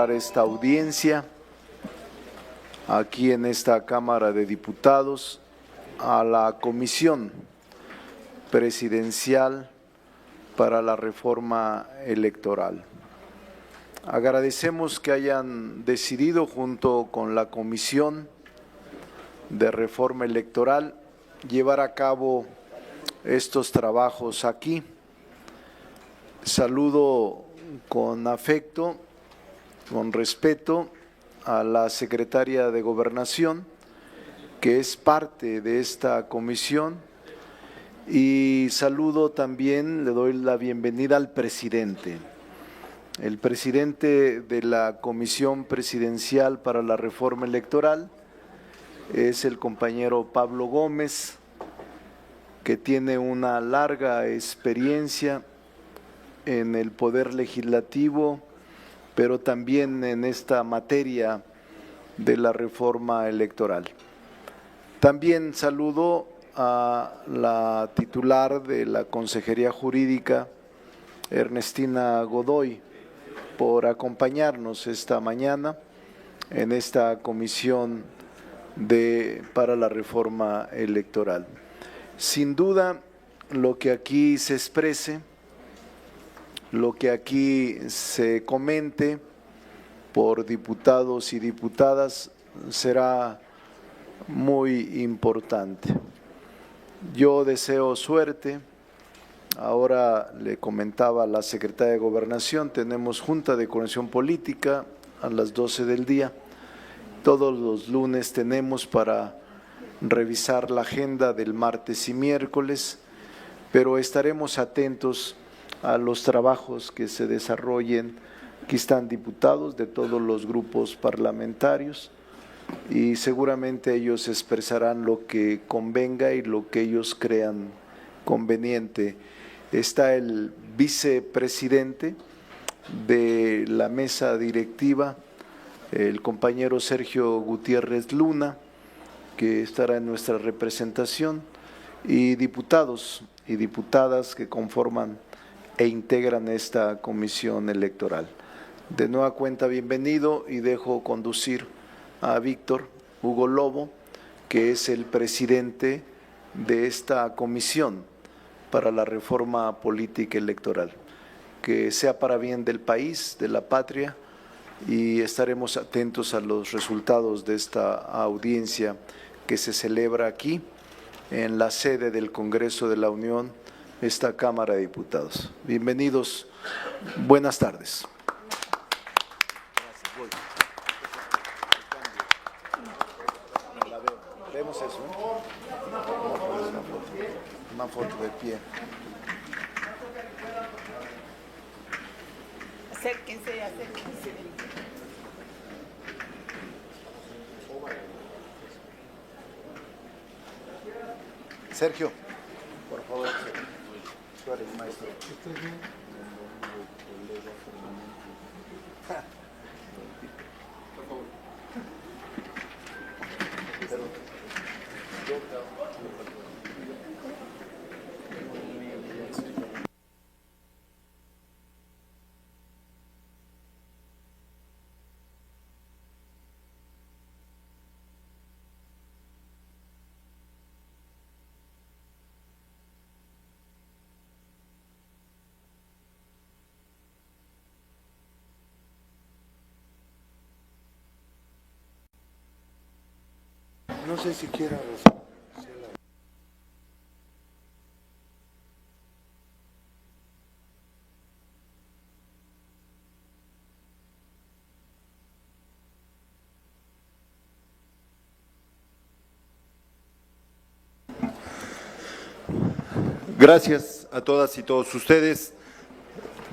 Esta audiencia aquí en esta Cámara de Diputados a la Comisión Presidencial para la Reforma Electoral. Agradecemos que hayan decidido junto con la Comisión de Reforma Electoral llevar a cabo estos trabajos aquí. Saludo con afecto, con respeto a la Secretaria de Gobernación, que es parte de esta comisión, y saludo también, le doy la bienvenida al presidente. El presidente de la Comisión Presidencial para la Reforma Electoral es el compañero Pablo Gómez, que tiene una larga experiencia en el Poder Legislativo, pero también en esta materia de la reforma electoral. También saludo a la titular de la Consejería Jurídica, Ernestina Godoy, por acompañarnos esta mañana en esta comisión para la reforma electoral. Sin duda, lo que aquí se exprese, lo que aquí se comente por diputados y diputadas será muy importante. Yo deseo suerte. Ahora le comentaba a la Secretaria de Gobernación, tenemos Junta de Coordinación Política a las 12 del día. Todos los lunes tenemos para revisar la agenda del martes y miércoles, pero estaremos atentos a los trabajos que se desarrollen. Aquí están diputados de todos los grupos parlamentarios y seguramente ellos expresarán lo que convenga y lo que ellos crean conveniente. Está el vicepresidente de la mesa directiva, el compañero Sergio Gutiérrez Luna, que estará en nuestra representación, y diputados y diputadas que conforman e integran esta comisión electoral. De nueva cuenta, bienvenido, y dejo conducir a Víctor Hugo Lobo, que es el presidente de esta comisión para la reforma política electoral. Que sea para bien del país, de la patria, y estaremos atentos a los resultados de esta audiencia que se celebra aquí en la sede del Congreso de la Unión, esta Cámara de Diputados. Bienvenidos, buenas tardes. Vemos eso, una foto de pie. Acérquense, acérquense. Sergio, por favor, tú eres maestro. No sé si quiera razón. Gracias a todas y todos ustedes.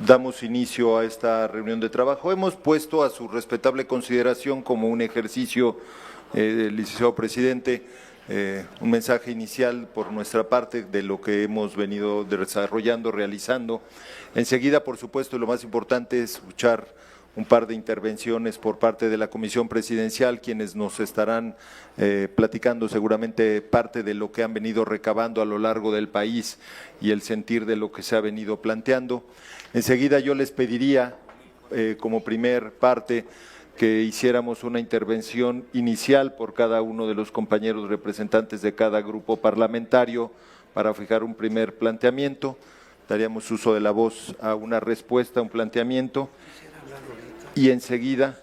Damos inicio a esta reunión de trabajo. Hemos puesto a su respetable consideración como un ejercicio, licenciado presidente, un mensaje inicial por nuestra parte de lo que hemos venido desarrollando, realizando. Enseguida, por supuesto, lo más importante es escuchar un par de intervenciones por parte de la Comisión Presidencial, quienes nos estarán platicando seguramente parte de lo que han venido recabando a lo largo del país y el sentir de lo que se ha venido planteando. Enseguida yo les pediría como primer parte que hiciéramos una intervención inicial por cada uno de los compañeros representantes de cada grupo parlamentario para fijar un primer planteamiento. Daríamos uso de la voz a una respuesta, a un planteamiento y enseguida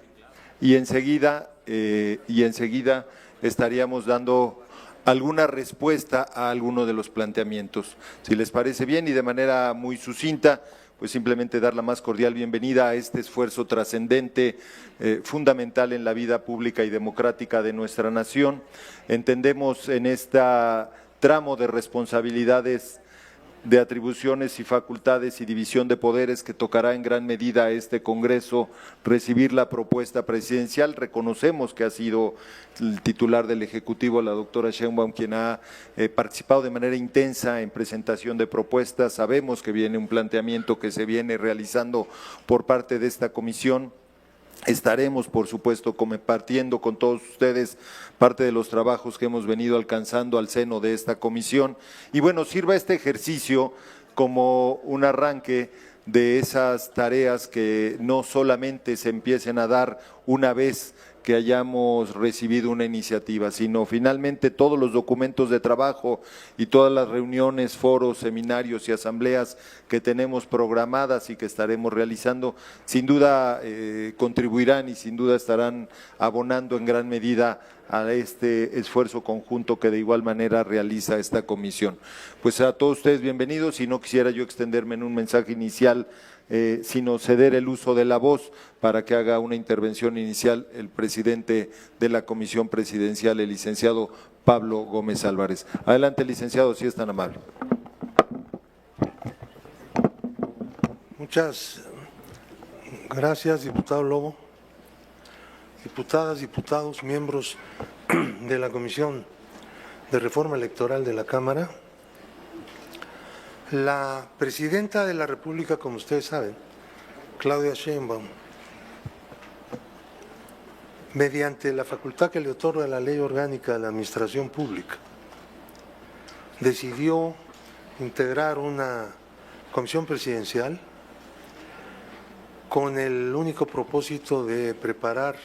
estaríamos dando alguna respuesta a alguno de los planteamientos. Si les parece bien y de manera muy sucinta, pues simplemente dar la más cordial bienvenida a este esfuerzo trascendente, fundamental en la vida pública y democrática de nuestra nación. Entendemos en este tramo de responsabilidades, de atribuciones y facultades y división de poderes que tocará en gran medida a este Congreso recibir la propuesta presidencial. Reconocemos que ha sido el titular del Ejecutivo, la doctora Sheinbaum, quien ha participado de manera intensa en presentación de propuestas. Sabemos que viene un planteamiento que se viene realizando por parte de esta comisión. Estaremos, por supuesto, compartiendo con todos ustedes parte de los trabajos que hemos venido alcanzando al seno de esta comisión. Y bueno, sirva este ejercicio como un arranque de esas tareas que no solamente se empiecen a dar una vez que hayamos recibido una iniciativa, sino finalmente todos los documentos de trabajo y todas las reuniones, foros, seminarios y asambleas que tenemos programadas y que estaremos realizando, sin duda contribuirán y sin duda estarán abonando en gran medida a este esfuerzo conjunto que de igual manera realiza esta comisión. Pues a todos ustedes bienvenidos, y no quisiera yo extenderme en un mensaje inicial, sino ceder el uso de la voz para que haga una intervención inicial el presidente de la Comisión Presidencial, el licenciado Pablo Gómez Álvarez. Adelante, licenciado, si es tan amable. Muchas gracias, diputado Lobo. Diputadas, diputados, miembros de la Comisión de Reforma Electoral de la Cámara. La presidenta de la República, como ustedes saben, Claudia Sheinbaum, mediante la facultad que le otorga la Ley Orgánica de la Administración Pública, decidió integrar una comisión presidencial con el único propósito de preparar,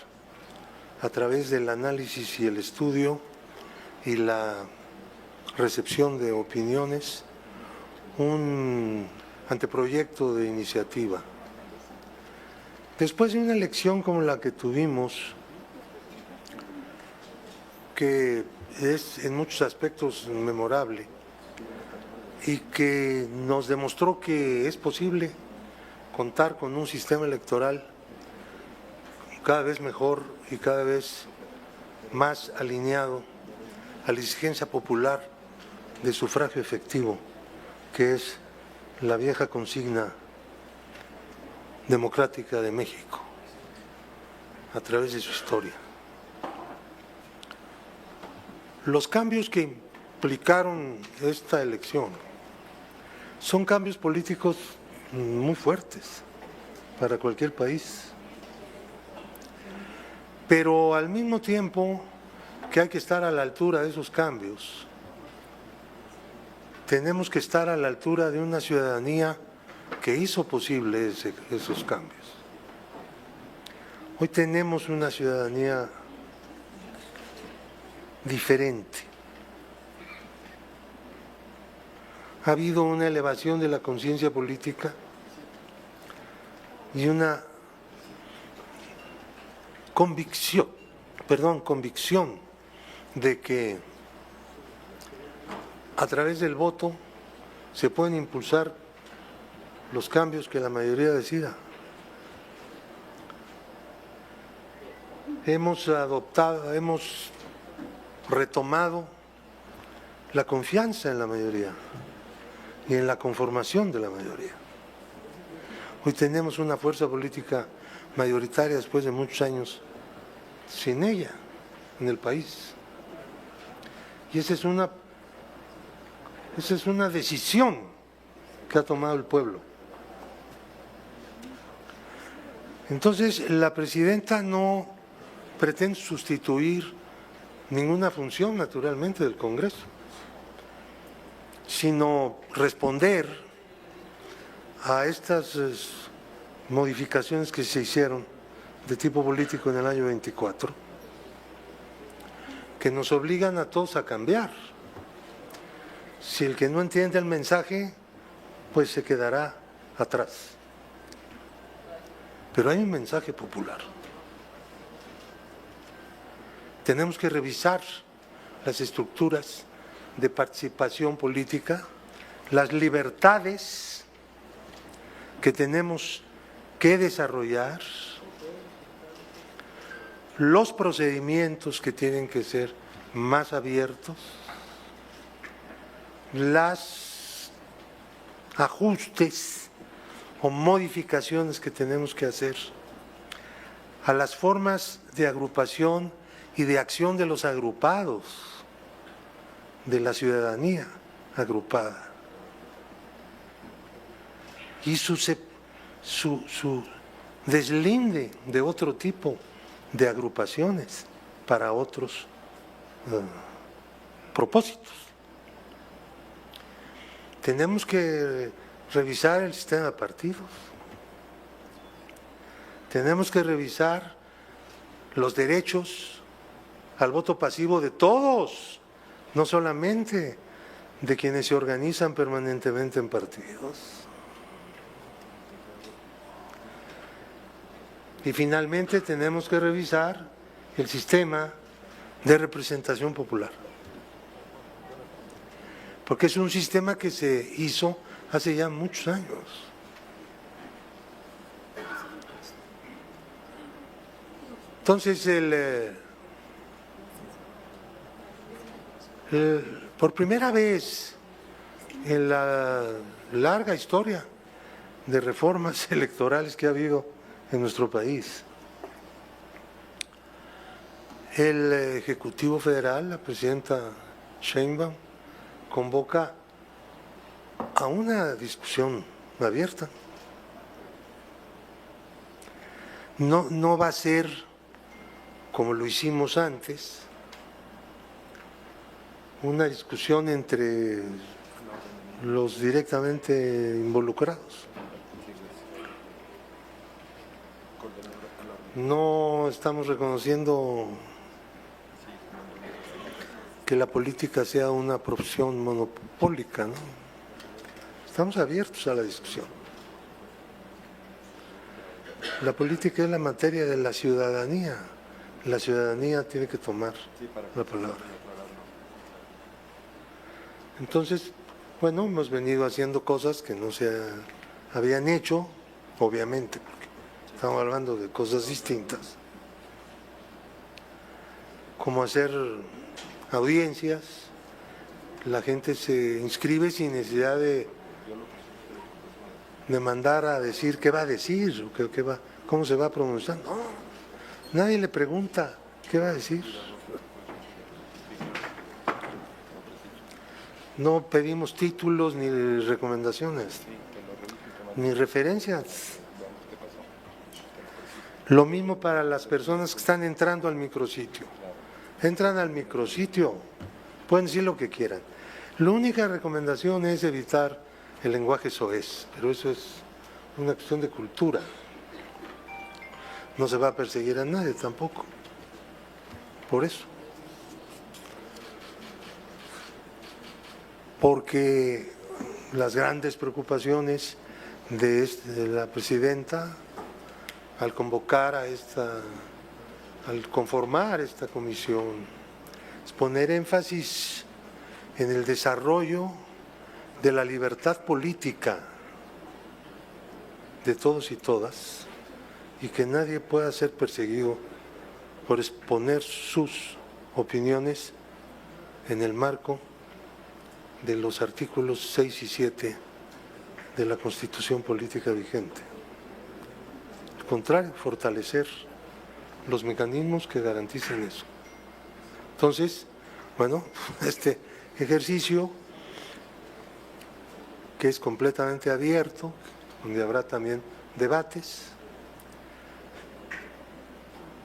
a través del análisis y el estudio y la recepción de opiniones, un anteproyecto de iniciativa. Después de una elección como la que tuvimos, que es en muchos aspectos memorable y que nos demostró que es posible contar con un sistema electoral cada vez mejor y cada vez más alineado a la exigencia popular de sufragio efectivo, que es la vieja consigna democrática de México a través de su historia. Los cambios que implicaron esta elección son cambios políticos muy fuertes para cualquier país, pero al mismo tiempo que hay que estar a la altura de esos cambios, tenemos que estar a la altura de una ciudadanía que hizo posible esos cambios. Hoy tenemos una ciudadanía diferente. Ha habido una elevación de la conciencia política y una convicción de que a través del voto se pueden impulsar los cambios que la mayoría decida. Hemos retomado la confianza en la mayoría y en la conformación de la mayoría. Hoy tenemos una fuerza política mayoritaria después de muchos años sin ella en el país. Y esa es una decisión que ha tomado el pueblo. Entonces, la presidenta no pretende sustituir ninguna función, naturalmente, del Congreso, sino responder a estas modificaciones que se hicieron de tipo político en el año 24, que nos obligan a todos a cambiar. Si el que no entiende el mensaje, pues se quedará atrás. Pero hay un mensaje popular. Tenemos que revisar las estructuras de participación política, las libertades que tenemos que desarrollar, los procedimientos que tienen que ser más abiertos, los ajustes o modificaciones que tenemos que hacer a las formas de agrupación y de acción de los agrupados, de la ciudadanía agrupada, y su deslinde de otro tipo de agrupaciones para otros propósitos. Tenemos que revisar el sistema de partidos, tenemos que revisar los derechos al voto pasivo de todos, no solamente de quienes se organizan permanentemente en partidos. Y finalmente tenemos que revisar el sistema de representación popular, porque es un sistema que se hizo hace ya muchos años. Entonces, por primera vez en la larga historia de reformas electorales que ha habido en nuestro país, el Ejecutivo Federal, la presidenta Sheinbaum, convoca a una discusión abierta. No va a ser como lo hicimos antes, una discusión entre los directamente involucrados. No estamos reconociendo que la política sea una profesión monopólica, ¿no? Estamos abiertos a la discusión. La política es la materia de la ciudadanía. La ciudadanía tiene que tomar la palabra. Entonces, bueno, hemos venido haciendo cosas que no se habían hecho, obviamente, porque estamos hablando de cosas distintas, como hacer audiencias, la gente se inscribe sin necesidad de mandar a decir qué va a decir, o cómo se va a pronunciar. No, nadie le pregunta qué va a decir. No pedimos títulos ni recomendaciones, ni referencias. Lo mismo para las personas que están entrando al micrositio. Entran al micrositio, pueden decir lo que quieran. La única recomendación es evitar el lenguaje soez, pero eso es una cuestión de cultura. No se va a perseguir a nadie tampoco, por eso. Porque las grandes preocupaciones de la presidenta al convocar al conformar esta comisión, es poner énfasis en el desarrollo de la libertad política de todos y todas, y que nadie pueda ser perseguido por exponer sus opiniones en el marco de los artículos 6 y 7 de la Constitución Política vigente. Al contrario, fortalecer los mecanismos que garanticen eso. Entonces, bueno, este ejercicio, que es completamente abierto, donde habrá también debates,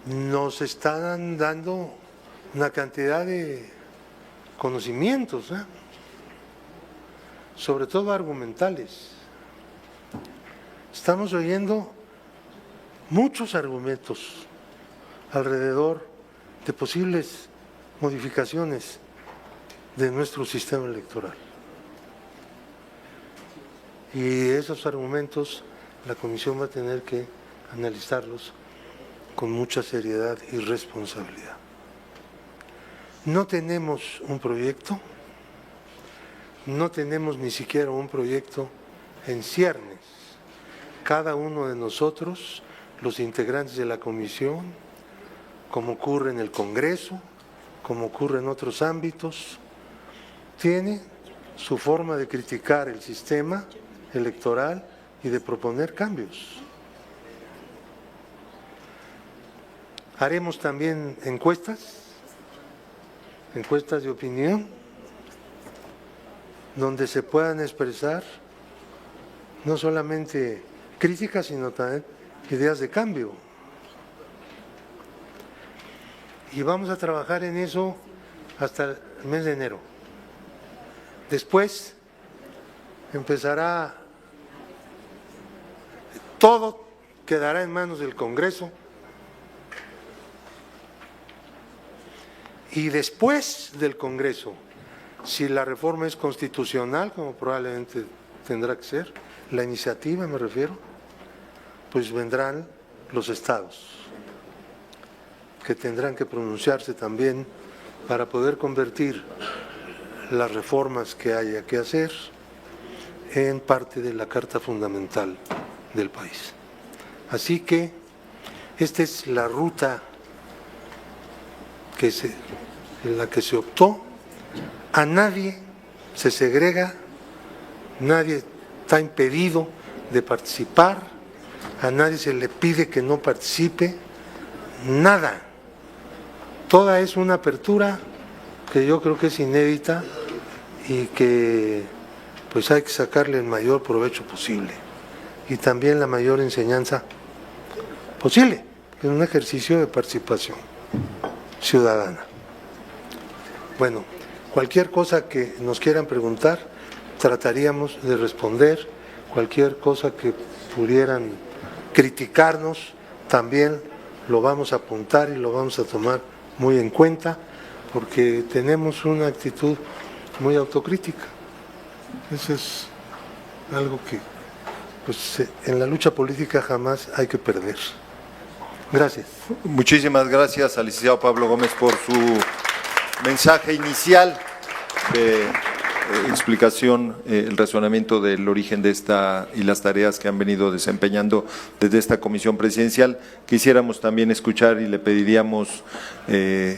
nos están dando una cantidad de conocimientos, sobre todo argumentales. Estamos oyendo muchos argumentos alrededor de posibles modificaciones de nuestro sistema electoral. Y esos argumentos la Comisión va a tener que analizarlos con mucha seriedad y responsabilidad. No tenemos un proyecto, no tenemos ni siquiera un proyecto en ciernes. Cada uno de nosotros, los integrantes de la Comisión, como ocurre en el Congreso, como ocurre en otros ámbitos, tiene su forma de criticar el sistema electoral y de proponer cambios. Haremos también encuestas de opinión, donde se puedan expresar no solamente críticas, sino también ideas de cambio. Y vamos a trabajar en eso hasta el mes de enero. Después empezará, todo quedará en manos del Congreso. Y después del Congreso, si la reforma es constitucional, como probablemente tendrá que ser, la iniciativa me refiero, pues vendrán los estados, que tendrán que pronunciarse también para poder convertir las reformas que haya que hacer en parte de la Carta Fundamental del país. Así que esta es la ruta en la que se optó. A nadie se segrega, nadie está impedido de participar, a nadie se le pide que no participe, nada. Toda es una apertura que yo creo que es inédita y que pues hay que sacarle el mayor provecho posible y también la mayor enseñanza posible en un ejercicio de participación ciudadana. Bueno, cualquier cosa que nos quieran preguntar, trataríamos de responder. Cualquier cosa que pudieran criticarnos, también lo vamos a apuntar y lo vamos a tomar muy en cuenta, porque tenemos una actitud muy autocrítica. Eso es algo que pues, en la lucha política jamás hay que perder. Gracias. Muchísimas gracias al licenciado Pablo Gómez por su mensaje inicial de explicación, el razonamiento del origen de esta y las tareas que han venido desempeñando desde esta comisión presidencial. Quisiéramos también escuchar y le pediríamos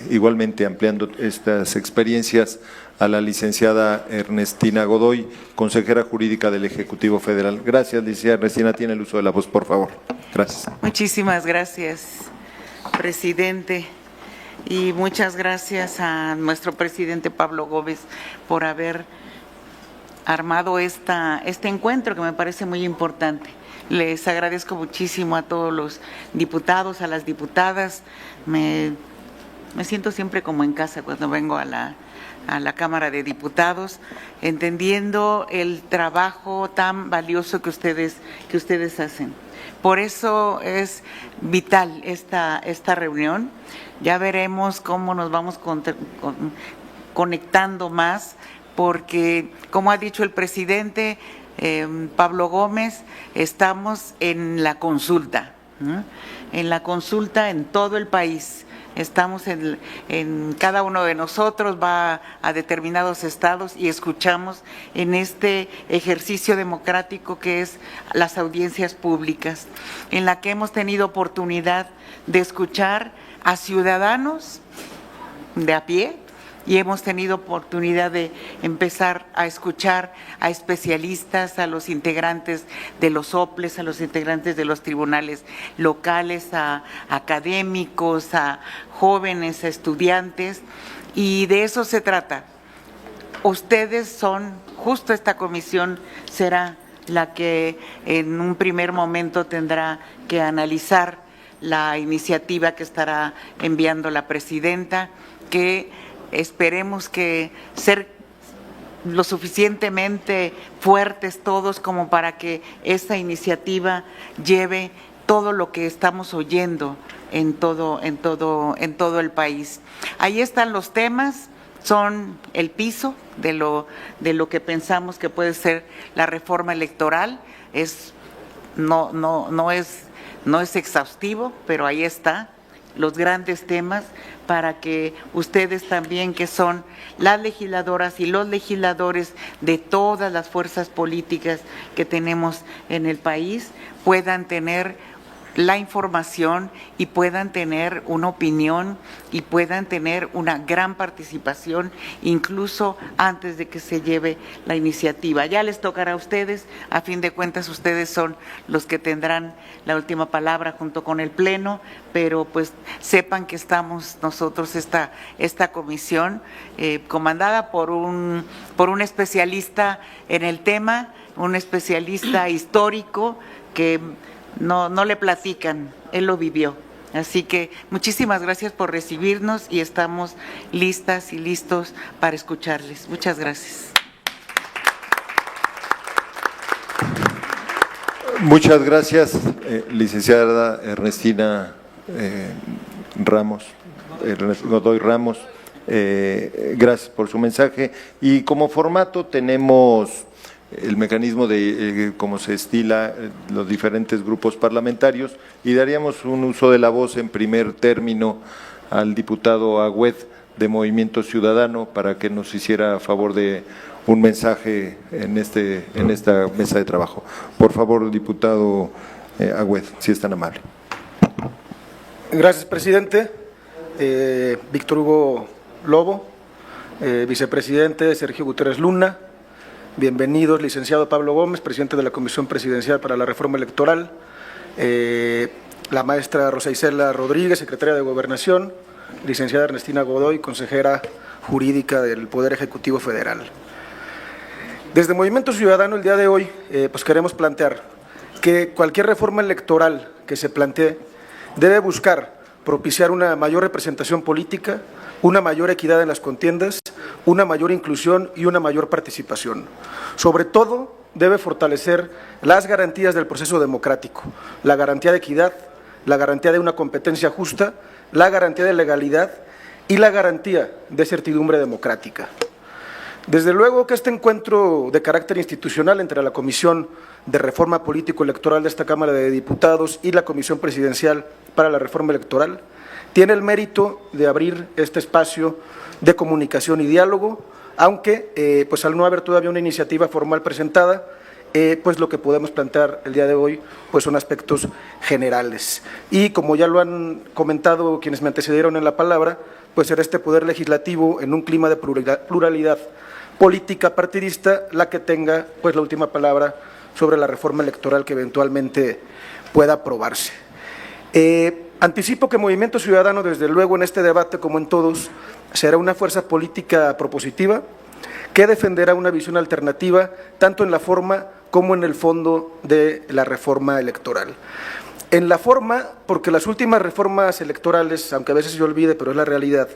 igualmente ampliando estas experiencias a la licenciada Ernestina Godoy, consejera jurídica del Ejecutivo Federal. Gracias, licenciada Ernestina, tiene el uso de la voz, por favor. Gracias. Muchísimas gracias, presidente. Y muchas gracias a nuestro presidente Pablo Gómez por haber armado este encuentro que me parece muy importante. Les agradezco muchísimo a todos los diputados, a las diputadas. Me siento siempre como en casa cuando vengo a la Cámara de Diputados, entendiendo el trabajo tan valioso que ustedes hacen. Por eso es vital esta reunión. Ya veremos cómo nos vamos conectando más, porque, como ha dicho el presidente Pablo Gómez, estamos en la consulta, ¿no? En la consulta en todo el país. Estamos en cada uno de nosotros, va a determinados estados y escuchamos en este ejercicio democrático que es las audiencias públicas, en la que hemos tenido oportunidad de escuchar a ciudadanos de a pie y hemos tenido oportunidad de empezar a escuchar a especialistas, a los integrantes de los OPLES, a los integrantes de los tribunales locales, a académicos, a jóvenes, a estudiantes, y de eso se trata. Ustedes son, justo esta comisión será la que en un primer momento tendrá que analizar la iniciativa que estará enviando la presidenta, que esperemos que ser lo suficientemente fuertes todos como para que esta iniciativa lleve todo lo que estamos oyendo en todo el país. Ahí están los temas, son el piso de lo que pensamos que puede ser la reforma electoral. No es exhaustivo, pero ahí está los grandes temas para que ustedes también, que son las legisladoras y los legisladores de todas las fuerzas políticas que tenemos en el país, puedan tener la información y puedan tener una opinión y puedan tener una gran participación, incluso antes de que se lleve la iniciativa. Ya les tocará a ustedes, a fin de cuentas ustedes son los que tendrán la última palabra junto con el Pleno, pero pues sepan que estamos nosotros, esta comisión, comandada por un especialista en el tema, un especialista histórico que no le platican, él lo vivió. Así que muchísimas gracias por recibirnos y estamos listas y listos para escucharles. Muchas gracias. Muchas gracias, licenciada Ernestina Godoy Ramos. Gracias por su mensaje. Y como formato tenemos el mecanismo de cómo se estila los diferentes grupos parlamentarios, y daríamos un uso de la voz en primer término al diputado Agüed de Movimiento Ciudadano para que nos hiciera favor de un mensaje en esta mesa de trabajo. Por favor, diputado Agüed, si es tan amable. Gracias, presidente. Víctor Hugo Lobo, vicepresidente Sergio Gutiérrez Luna. Bienvenidos, licenciado Pablo Gómez, presidente de la Comisión Presidencial para la Reforma Electoral, la maestra Rosa Isela Rodríguez, secretaria de Gobernación, licenciada Ernestina Godoy, consejera jurídica del Poder Ejecutivo Federal. Desde Movimiento Ciudadano el día de hoy pues queremos plantear que cualquier reforma electoral que se plantee debe buscar propiciar una mayor representación política, una mayor equidad en las contiendas, una mayor inclusión y una mayor participación. Sobre todo, debe fortalecer las garantías del proceso democrático, la garantía de equidad, la garantía de una competencia justa, la garantía de legalidad y la garantía de certidumbre democrática. Desde luego que este encuentro de carácter institucional entre la Comisión de Reforma Político-Electoral de esta Cámara de Diputados y la Comisión Presidencial para la Reforma Electoral tiene el mérito de abrir este espacio de comunicación y diálogo, aunque pues al no haber todavía una iniciativa formal presentada, pues lo que podemos plantear el día de hoy pues son aspectos generales. Y como ya lo han comentado quienes me antecedieron en la palabra, pues será este Poder Legislativo en un clima de pluralidad política partidista la que tenga pues la última palabra sobre la reforma electoral que eventualmente pueda aprobarse. Anticipo que Movimiento Ciudadano, desde luego en este debate como en todos, será una fuerza política propositiva que defenderá una visión alternativa tanto en la forma como en el fondo de la reforma electoral. En la forma, porque las últimas reformas electorales, aunque a veces se olvide, pero es la realidad,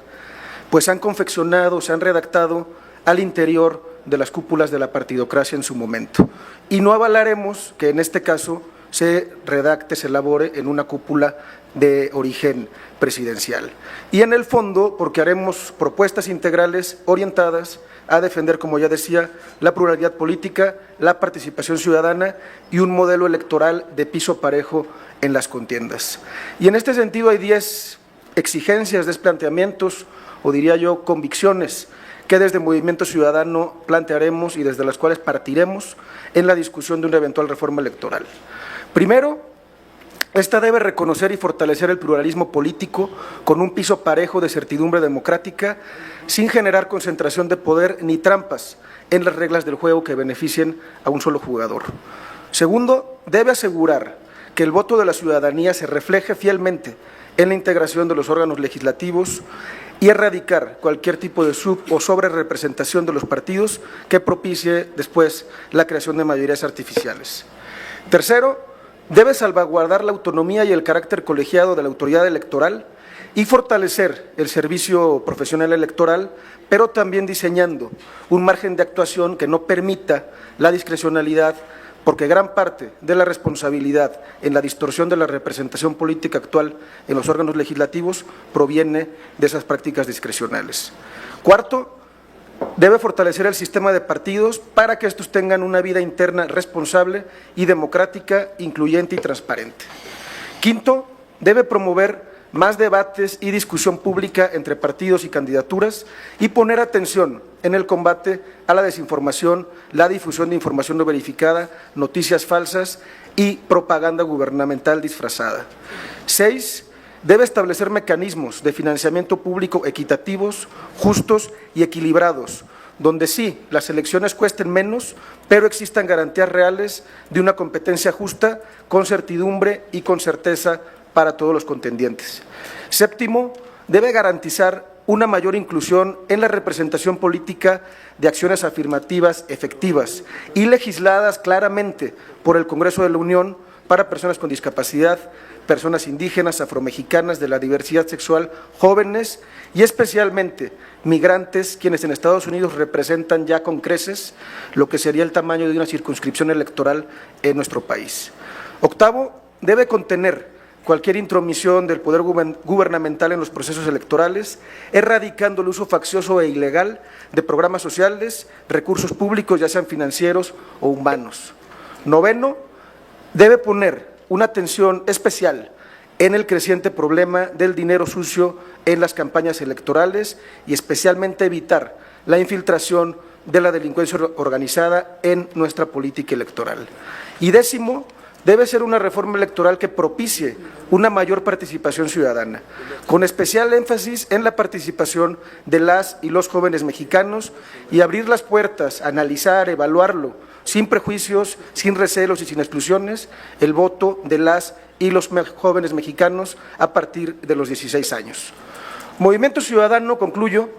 pues han confeccionado, se han redactado al interior de las cúpulas de la partidocracia en su momento. Y no avalaremos que en este caso se redacte, se elabore en una cúpula de origen presidencial. Y en el fondo, porque haremos propuestas integrales orientadas a defender, como ya decía, la pluralidad política, la participación ciudadana y un modelo electoral de piso parejo en las contiendas. Y en este sentido hay 10 exigencias, 10 planteamientos, o diría yo convicciones, que desde Movimiento Ciudadano plantearemos y desde las cuales partiremos en la discusión de una eventual reforma electoral. Primero, esta debe reconocer y fortalecer el pluralismo político con un piso parejo de certidumbre democrática, sin generar concentración de poder ni trampas en las reglas del juego que beneficien a un solo jugador. Segundo, debe asegurar que el voto de la ciudadanía se refleje fielmente en la integración de los órganos legislativos y erradicar cualquier tipo de sub- o sobrerepresentación de los partidos que propicie después la creación de mayorías artificiales. Tercero, debe salvaguardar la autonomía y el carácter colegiado de la autoridad electoral y fortalecer el servicio profesional electoral, pero también diseñando un margen de actuación que no permita la discrecionalidad porque gran parte de la responsabilidad en la distorsión de la representación política actual en los órganos legislativos proviene de esas prácticas discrecionales. Cuarto, debe fortalecer el sistema de partidos para que estos tengan una vida interna responsable y democrática, incluyente y transparente. Quinto, debe promover más debates y discusión pública entre partidos y candidaturas y poner atención en el combate a la desinformación, la difusión de información no verificada, noticias falsas y propaganda gubernamental disfrazada. 6. Debe establecer mecanismos de financiamiento público equitativos, justos y equilibrados, donde sí, las elecciones cuesten menos, pero existan garantías reales de una competencia justa, con certidumbre y con certeza para todos los contendientes. Séptimo, debe garantizar una mayor inclusión en la representación política de acciones afirmativas efectivas y legisladas claramente por el Congreso de la Unión para personas con discapacidad, personas indígenas, afromexicanas, de la diversidad sexual, jóvenes y especialmente migrantes, quienes en Estados Unidos representan ya con creces lo que sería el tamaño de una circunscripción electoral en nuestro país. Octavo, debe contener cualquier intromisión del poder gubernamental en los procesos electorales, erradicando el uso faccioso e ilegal de programas sociales, recursos públicos, ya sean financieros o humanos. Noveno, debe poner una atención especial en el creciente problema del dinero sucio en las campañas electorales y especialmente evitar la infiltración de la delincuencia organizada en nuestra política electoral. Y décimo, debe ser una reforma electoral que propicie una mayor participación ciudadana, con especial énfasis en la participación de las y los jóvenes mexicanos y abrir las puertas, analizar, evaluarlo, sin prejuicios, sin recelos y sin exclusiones, el voto de las y los jóvenes mexicanos a partir de los 16 años. Movimiento Ciudadano, concluyo,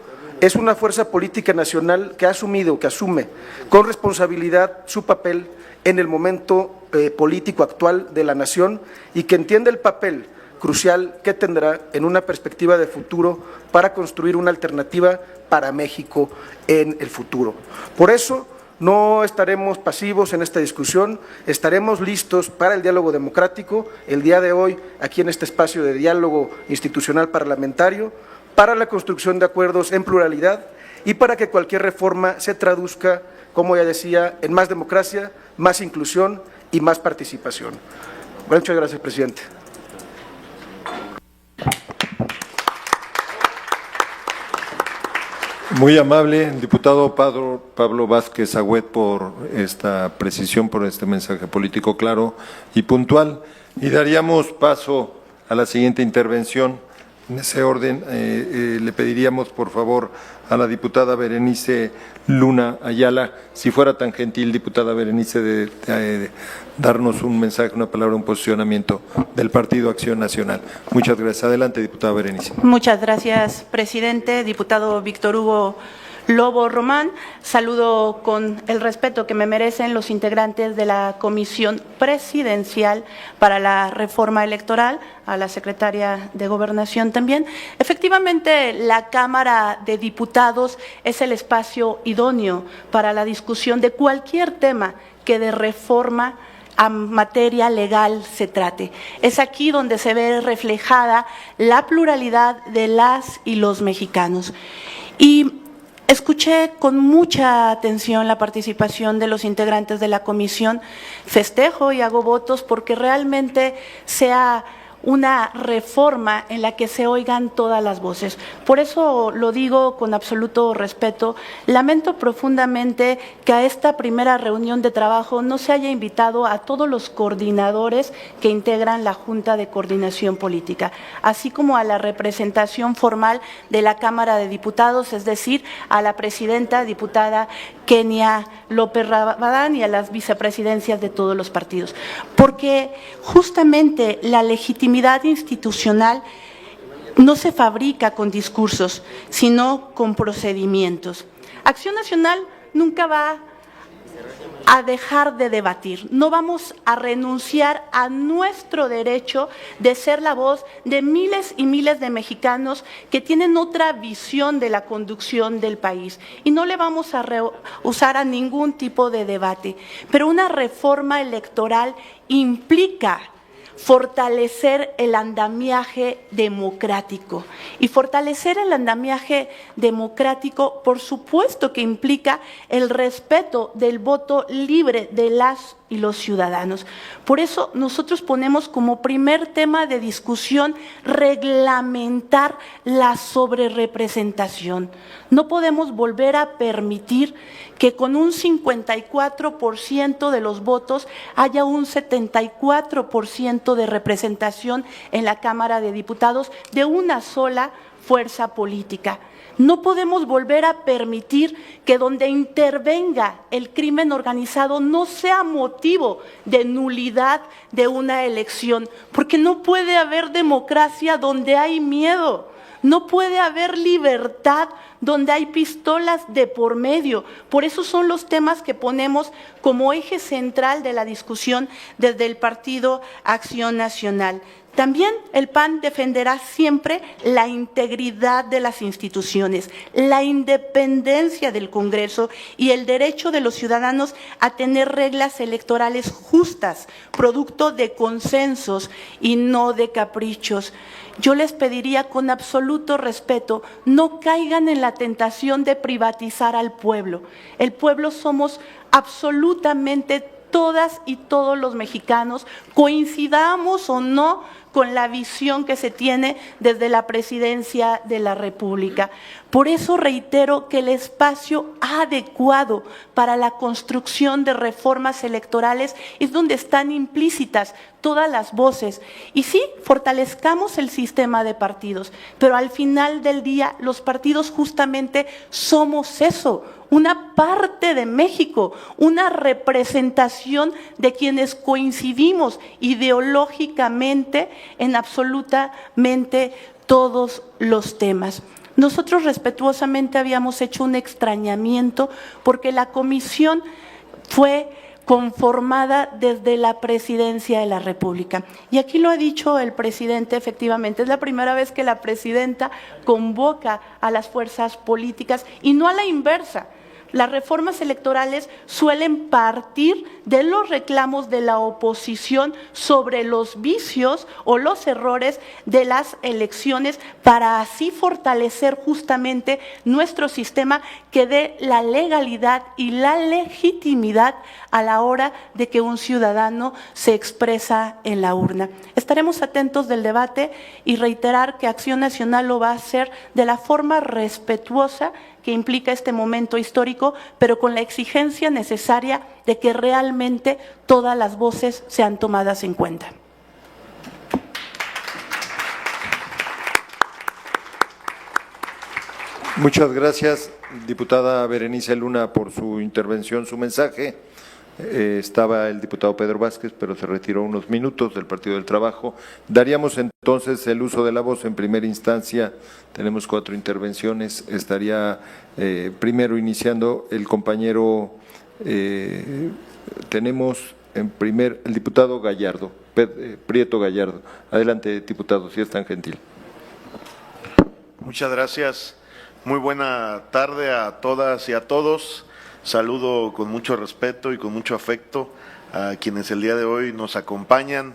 es una fuerza política nacional que ha asumido, que asume con responsabilidad su papel en el momento político actual de la nación y que entiende el papel crucial que tendrá en una perspectiva de futuro para construir una alternativa para México en el futuro. Por eso, no estaremos pasivos en esta discusión, estaremos listos para el diálogo democrático el día de hoy aquí en este espacio de diálogo institucional parlamentario, para la construcción de acuerdos en pluralidad y para que cualquier reforma se traduzca, como ya decía, en más democracia, más inclusión y más participación. Muchas gracias, presidente. Muy amable, diputado Pablo Vázquez Agüed, por esta precisión, por este mensaje político claro y puntual. Y daríamos paso a la siguiente intervención. En ese orden, le pediríamos, por favor, a la diputada Berenice Luna Ayala, si fuera tan gentil, diputada Berenice, de darnos un mensaje, una palabra, un posicionamiento del Partido Acción Nacional. Muchas gracias. Adelante, diputada Berenice. Muchas gracias, presidente. Diputado Víctor Hugo Lobo Román, saludo con el respeto que me merecen los integrantes de la Comisión Presidencial para la Reforma Electoral, a la secretaria de Gobernación también. Efectivamente, la Cámara de Diputados es el espacio idóneo para la discusión de cualquier tema que de reforma a materia legal se trate. Es aquí donde se ve reflejada la pluralidad de las y los mexicanos. Y escuché con mucha atención la participación de los integrantes de la comisión. Festejo y hago votos porque realmente sea una reforma en la que se oigan todas las voces. Por eso lo digo con absoluto respeto. Lamento profundamente que a esta primera reunión de trabajo no se haya invitado a todos los coordinadores que integran la Junta de Coordinación Política, así como a la representación formal de la Cámara de Diputados, es decir, a la presidenta diputada Kenia López Rabadán y a las vicepresidencias de todos los partidos, porque justamente la legitimidad institucional no se fabrica con discursos, sino con procedimientos. Acción Nacional nunca va a dejar de debatir, no vamos a renunciar a nuestro derecho de ser la voz de miles y miles de mexicanos que tienen otra visión de la conducción del país y no le vamos a rehusar a ningún tipo de debate. Pero una reforma electoral implica fortalecer el andamiaje democrático. Y fortalecer el andamiaje democrático, por supuesto que implica el respeto del voto libre de las y los ciudadanos. Por eso nosotros ponemos como primer tema de discusión reglamentar la sobrerepresentación. No podemos volver a permitir que con un 54% de los votos haya un 74% de representación en la Cámara de Diputados de una sola fuerza política. No podemos volver a permitir que donde intervenga el crimen organizado no sea motivo de nulidad de una elección, porque no puede haber democracia donde hay miedo. No puede haber libertad donde hay pistolas de por medio. Por eso son los temas que ponemos como eje central de la discusión desde el Partido Acción Nacional. También el PAN defenderá siempre la integridad de las instituciones, la independencia del Congreso y el derecho de los ciudadanos a tener reglas electorales justas, producto de consensos y no de caprichos. Yo les pediría con absoluto respeto, no caigan en la tentación de privatizar al pueblo. El pueblo somos absolutamente todas y todos los mexicanos, coincidamos o no con la visión que se tiene desde la Presidencia de la República. Por eso reitero que el espacio adecuado para la construcción de reformas electorales es donde están implícitas todas las voces. Y sí, fortalezcamos el sistema de partidos, pero al final del día los partidos justamente somos eso, una parte de México, una representación de quienes coincidimos ideológicamente en absolutamente todos los temas. Nosotros respetuosamente habíamos hecho un extrañamiento porque la comisión fue conformada desde la Presidencia de la República. Y aquí lo ha dicho el presidente, efectivamente, es la primera vez que la presidenta convoca a las fuerzas políticas y no a la inversa. Las reformas electorales suelen partir de los reclamos de la oposición sobre los vicios o los errores de las elecciones para así fortalecer justamente nuestro sistema que dé la legalidad y la legitimidad a la hora de que un ciudadano se expresa en la urna. Estaremos atentos del debate y reiterar que Acción Nacional lo va a hacer de la forma respetuosa que implica este momento histórico, pero con la exigencia necesaria de que realmente todas las voces sean tomadas en cuenta. Muchas gracias, diputada Berenice Luna, por su intervención, su mensaje. Estaba el diputado Pedro Vázquez, pero se retiró unos minutos del Partido del Trabajo. Daríamos entonces el uso de la voz en primera instancia. Tenemos 4 intervenciones. Estaría primero iniciando el compañero, tenemos en primer el diputado Gallardo, Prieto Gallardo. Adelante, diputado, si es tan gentil. Muchas gracias. Muy buena tarde a todas y a todos. Saludo con mucho respeto y con mucho afecto a quienes el día de hoy nos acompañan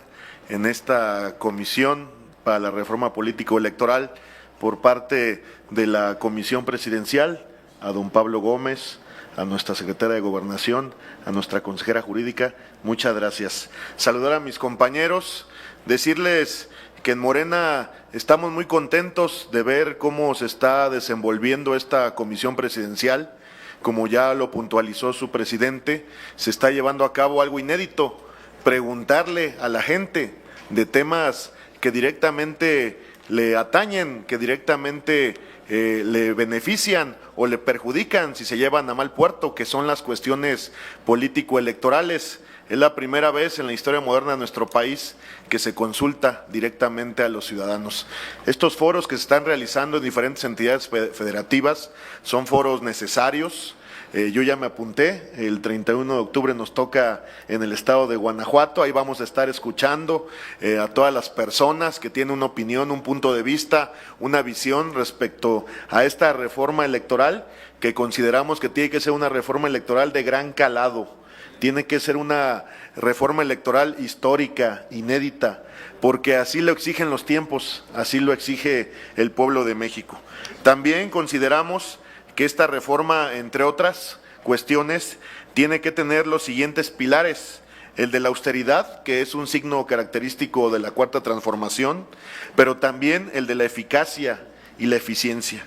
en esta comisión para la reforma político-electoral por parte de la Comisión Presidencial, a don Pablo Gómez, a nuestra secretaria de Gobernación, a nuestra consejera jurídica. Muchas gracias. Saludar a mis compañeros, decirles que en Morena estamos muy contentos de ver cómo se está desenvolviendo esta comisión presidencial. Como ya lo puntualizó su presidente, se está llevando a cabo algo inédito, preguntarle a la gente de temas que directamente le atañen, que directamente le benefician o le perjudican si se llevan a mal puerto, que son las cuestiones político-electorales. Es la primera vez en la historia moderna de nuestro país que se consulta directamente a los ciudadanos. Estos foros que se están realizando en diferentes entidades federativas son foros necesarios, yo ya me apunté, el 31 de octubre nos toca en el estado de Guanajuato, ahí vamos a estar escuchando a todas las personas que tienen una opinión, un punto de vista, una visión respecto a esta reforma electoral, que consideramos que tiene que ser una reforma electoral de gran calado, tiene que ser una reforma electoral histórica, inédita, porque así lo exigen los tiempos, así lo exige el pueblo de México. También consideramos que esta reforma, entre otras cuestiones, tiene que tener los siguientes pilares: el de la austeridad, que es un signo característico de la Cuarta Transformación, pero también el de la eficacia y la eficiencia.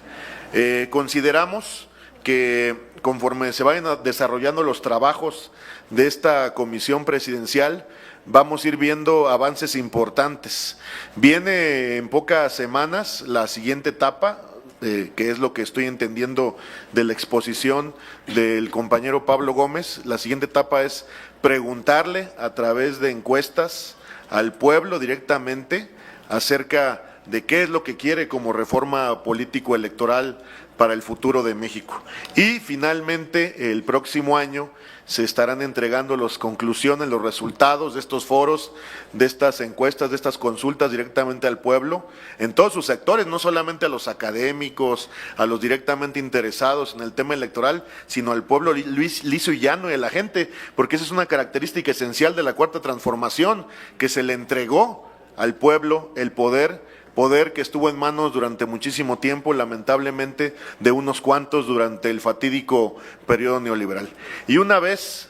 Consideramos que conforme se vayan desarrollando los trabajos de esta comisión presidencial, vamos a ir viendo avances importantes. Viene en pocas semanas la siguiente etapa, que es lo que estoy entendiendo de la exposición del compañero Pablo Gómez. La siguiente etapa es preguntarle a través de encuestas al pueblo directamente acerca de qué es lo que quiere como reforma político-electoral para el futuro de México. Y finalmente, el próximo año se estarán entregando las conclusiones, los resultados de estos foros, de estas encuestas, de estas consultas directamente al pueblo, en todos sus sectores, no solamente a los académicos, a los directamente interesados en el tema electoral, sino al pueblo liso y llano y a la gente, porque esa es una característica esencial de la Cuarta Transformación, que se le entregó al pueblo el poder que estuvo en manos durante muchísimo tiempo, lamentablemente, de unos cuantos durante el fatídico periodo neoliberal. Y una vez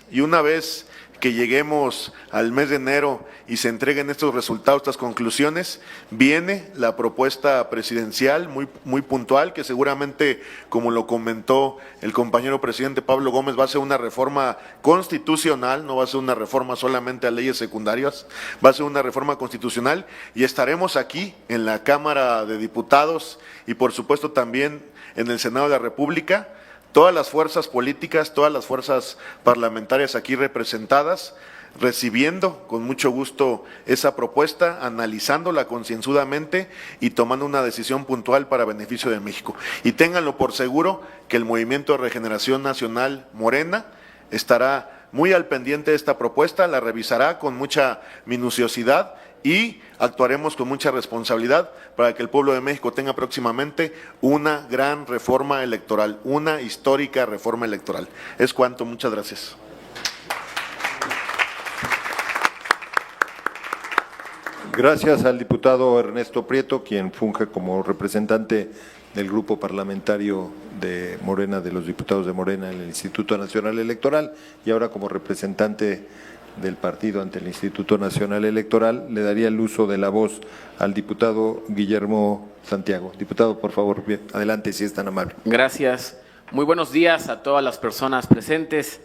que lleguemos al mes de enero y se entreguen estos resultados, estas conclusiones, viene la propuesta presidencial muy puntual, que seguramente, como lo comentó el compañero presidente Pablo Gómez, va a ser una reforma constitucional, no va a ser una reforma solamente a leyes secundarias, va a ser una reforma constitucional, y estaremos aquí en la Cámara de Diputados y por supuesto también en el Senado de la República, todas las fuerzas políticas, todas las fuerzas parlamentarias aquí representadas, recibiendo con mucho gusto esa propuesta, analizándola concienzudamente y tomando una decisión puntual para beneficio de México. Y ténganlo por seguro que el Movimiento de Regeneración Nacional Morena estará muy al pendiente de esta propuesta, la revisará con mucha minuciosidad y actuaremos con mucha responsabilidad para que el pueblo de México tenga próximamente una gran reforma electoral, una histórica reforma electoral. Es cuanto, muchas gracias. Gracias al diputado Ernesto Prieto, quien funge como representante del grupo parlamentario de Morena, de los diputados de Morena en el Instituto Nacional Electoral, y ahora como representante del partido ante el Instituto Nacional Electoral. Le daría el uso de la voz al diputado Guillermo Santiago. Diputado, por favor, adelante, si es tan amable. Gracias. Muy buenos días a todas las personas presentes.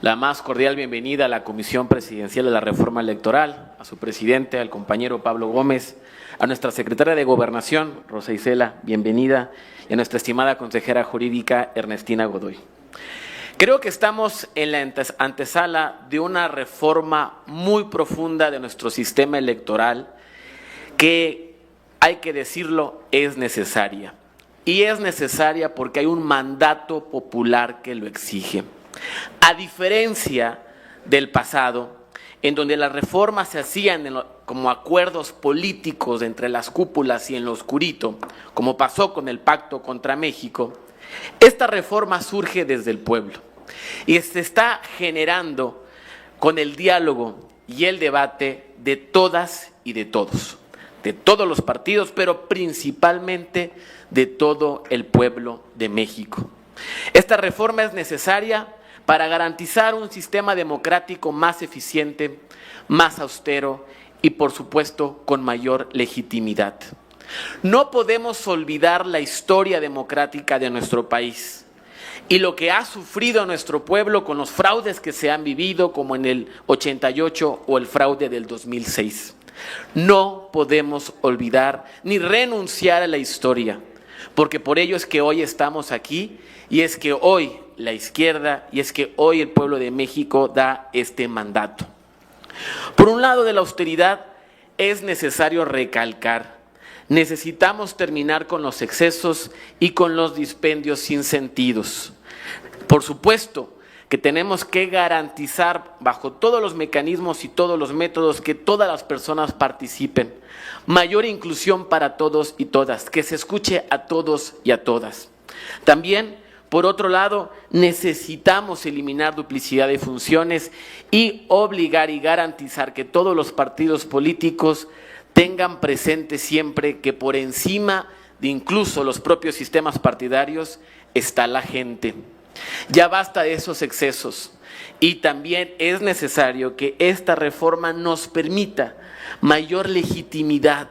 La más cordial bienvenida a la Comisión Presidencial de la Reforma Electoral, a su presidente, al compañero Pablo Gómez, a nuestra secretaria de Gobernación, Rosa Isela, bienvenida, y a nuestra estimada consejera jurídica, Ernestina Godoy. Creo que estamos en la antesala de una reforma muy profunda de nuestro sistema electoral que, hay que decirlo, es necesaria. Y es necesaria porque hay un mandato popular que lo exige. A diferencia del pasado, en donde las reformas se hacían como acuerdos políticos entre las cúpulas y en lo oscurito, como pasó con el Pacto contra México, esta reforma surge desde el pueblo y se está generando con el diálogo y el debate de todas y de todos los partidos, pero principalmente de todo el pueblo de México. Esta reforma es necesaria para garantizar un sistema democrático más eficiente, más austero y, por supuesto, con mayor legitimidad. No podemos olvidar la historia democrática de nuestro país y lo que ha sufrido nuestro pueblo con los fraudes que se han vivido, como en el 88 o el fraude del 2006. No podemos olvidar ni renunciar a la historia, porque por ello es que hoy estamos aquí y es que hoy la izquierda y es que hoy el pueblo de México da este mandato. Por un lado, de la austeridad es necesario recalcar: necesitamos terminar con los excesos y con los dispendios sin sentidos. Por supuesto que tenemos que garantizar bajo todos los mecanismos y todos los métodos que todas las personas participen. Mayor inclusión para todos y todas, que se escuche a todos y a todas. También, por otro lado, necesitamos eliminar duplicidad de funciones y obligar y garantizar que todos los partidos políticos tengan presente siempre que por encima de incluso los propios sistemas partidarios está la gente. Ya basta de esos excesos y también es necesario que esta reforma nos permita mayor legitimidad,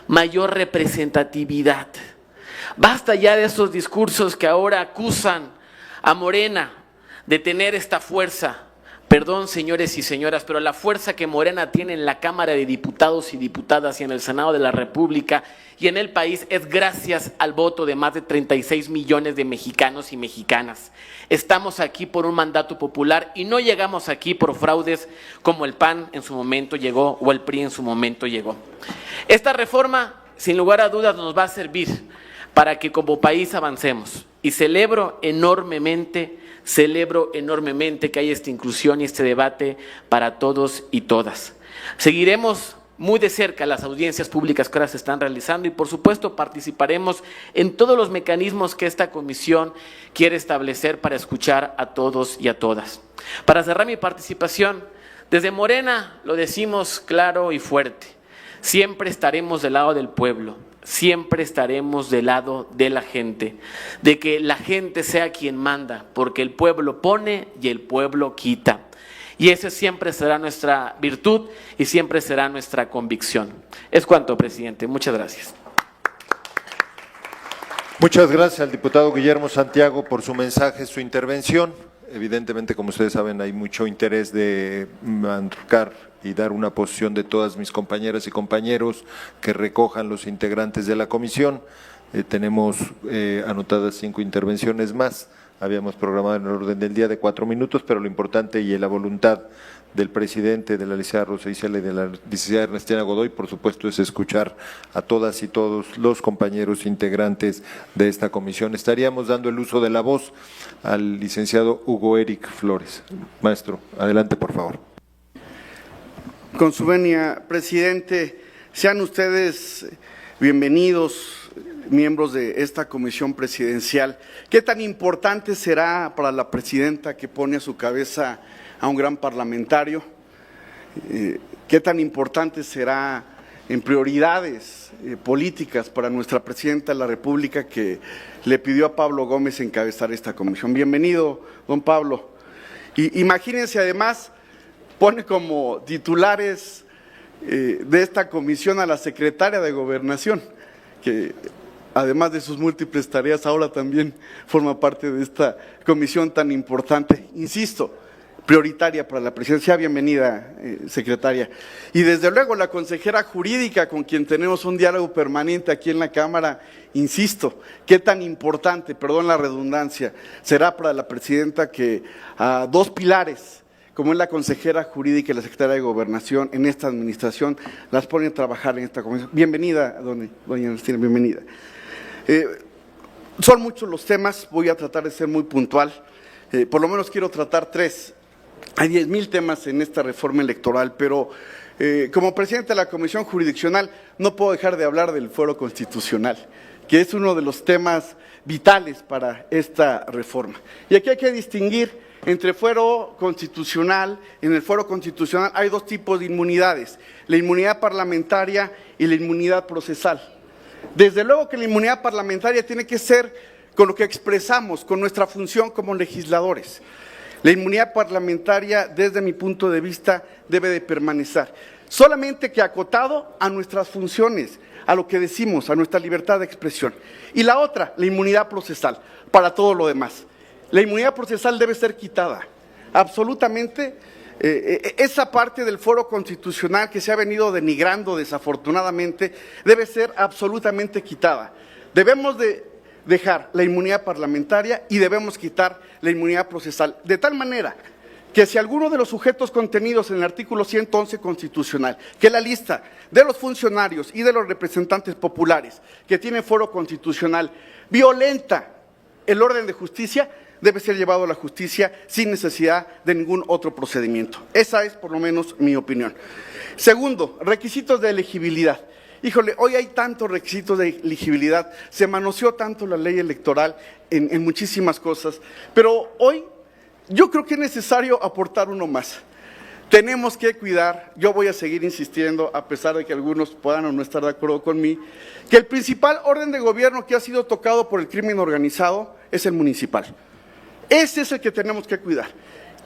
mayor representatividad. Basta ya de esos discursos que ahora acusan a Morena de tener esta fuerza. Perdón, señores y señoras, pero la fuerza que Morena tiene en la Cámara de Diputados y Diputadas y en el Senado de la República y en el país es gracias al voto de más de 36 millones de mexicanos y mexicanas. Estamos aquí por un mandato popular y no llegamos aquí por fraudes como el PAN en su momento llegó o el PRI en su momento llegó. Esta reforma, sin lugar a dudas, nos va a servir para que como país avancemos y celebro enormemente que haya esta inclusión y este debate para todos y todas. Seguiremos muy de cerca las audiencias públicas que ahora se están realizando y por supuesto participaremos en todos los mecanismos que esta comisión quiere establecer para escuchar a todos y a todas. Para cerrar mi participación, desde Morena lo decimos claro y fuerte, siempre estaremos del lado del pueblo. Siempre estaremos del lado de la gente, de que la gente sea quien manda, porque el pueblo pone y el pueblo quita. Y esa siempre será nuestra virtud y siempre será nuestra convicción. Es cuanto, presidente. Muchas gracias. Muchas gracias al diputado Guillermo Santiago por su mensaje, su intervención. Evidentemente, como ustedes saben, hay mucho interés de marcar y dar una posición de todas mis compañeras y compañeros que recojan los integrantes de la comisión. Tenemos anotadas 5 intervenciones más. Habíamos programado en el orden del día de 4 minutos, pero lo importante y la voluntad del presidente, de la licenciada Rosa Isela y de la licenciada Ernestina Godoy, por supuesto, es escuchar a todas y todos los compañeros integrantes de esta comisión. Estaríamos dando el uso de la voz al licenciado Hugo Eric Flores. Maestro, adelante, por favor. Con su venia, presidente, sean ustedes bienvenidos, miembros de esta comisión presidencial. ¿Qué tan importante será para la presidenta que pone a su cabeza a un gran parlamentario? ¿Qué tan importante será en prioridades políticas para nuestra presidenta de la República que le pidió a Pablo Gómez encabezar esta comisión? Bienvenido, don Pablo. Y imagínense, además, pone como titulares de esta comisión a la secretaria de Gobernación, que además de sus múltiples tareas, ahora también forma parte de esta comisión tan importante, insisto, prioritaria para la presidencia. Bienvenida, secretaria. Y desde luego la consejera jurídica, con quien tenemos un diálogo permanente aquí en la Cámara, insisto, qué tan importante, perdón la redundancia, será para la presidenta que a 2 pilares, como es la consejera jurídica y la secretaria de Gobernación en esta administración, las ponen a trabajar en esta comisión. Bienvenida, doña Ernestina, bienvenida. Son muchos los temas, voy a tratar de ser muy puntual, por lo menos quiero tratar 3. Hay 10,000 temas en esta reforma electoral, pero como presidente de la Comisión Jurisdiccional no puedo dejar de hablar del fuero constitucional, que es uno de los temas vitales para esta reforma. Y aquí hay que distinguir entre fuero constitucional. En el fuero constitucional hay 2 tipos de inmunidades, la inmunidad parlamentaria y la inmunidad procesal. Desde luego que la inmunidad parlamentaria tiene que ser con lo que expresamos, con nuestra función como legisladores. La inmunidad parlamentaria, desde mi punto de vista, debe de permanecer, solamente que acotado a nuestras funciones, a lo que decimos, a nuestra libertad de expresión. Y la otra, la inmunidad procesal, para todo lo demás. La inmunidad procesal debe ser quitada, absolutamente. Esa parte del fuero constitucional que se ha venido denigrando desafortunadamente debe ser absolutamente quitada. Debemos de dejar la inmunidad parlamentaria y debemos quitar la inmunidad procesal, de tal manera que si alguno de los sujetos contenidos en el artículo 111 constitucional, que es la lista de los funcionarios y de los representantes populares que tienen fuero constitucional, violenta el orden de justicia, debe ser llevado a la justicia sin necesidad de ningún otro procedimiento. Esa es por lo menos mi opinión. Segundo, requisitos de elegibilidad. Híjole, hoy hay tantos requisitos de elegibilidad, se manoseó tanto la ley electoral en muchísimas cosas, pero hoy yo creo que es necesario aportar uno más. Tenemos que cuidar, yo voy a seguir insistiendo, a pesar de que algunos puedan o no estar de acuerdo conmigo, que el principal orden de gobierno que ha sido tocado por el crimen organizado es el municipal. Ese es el que tenemos que cuidar.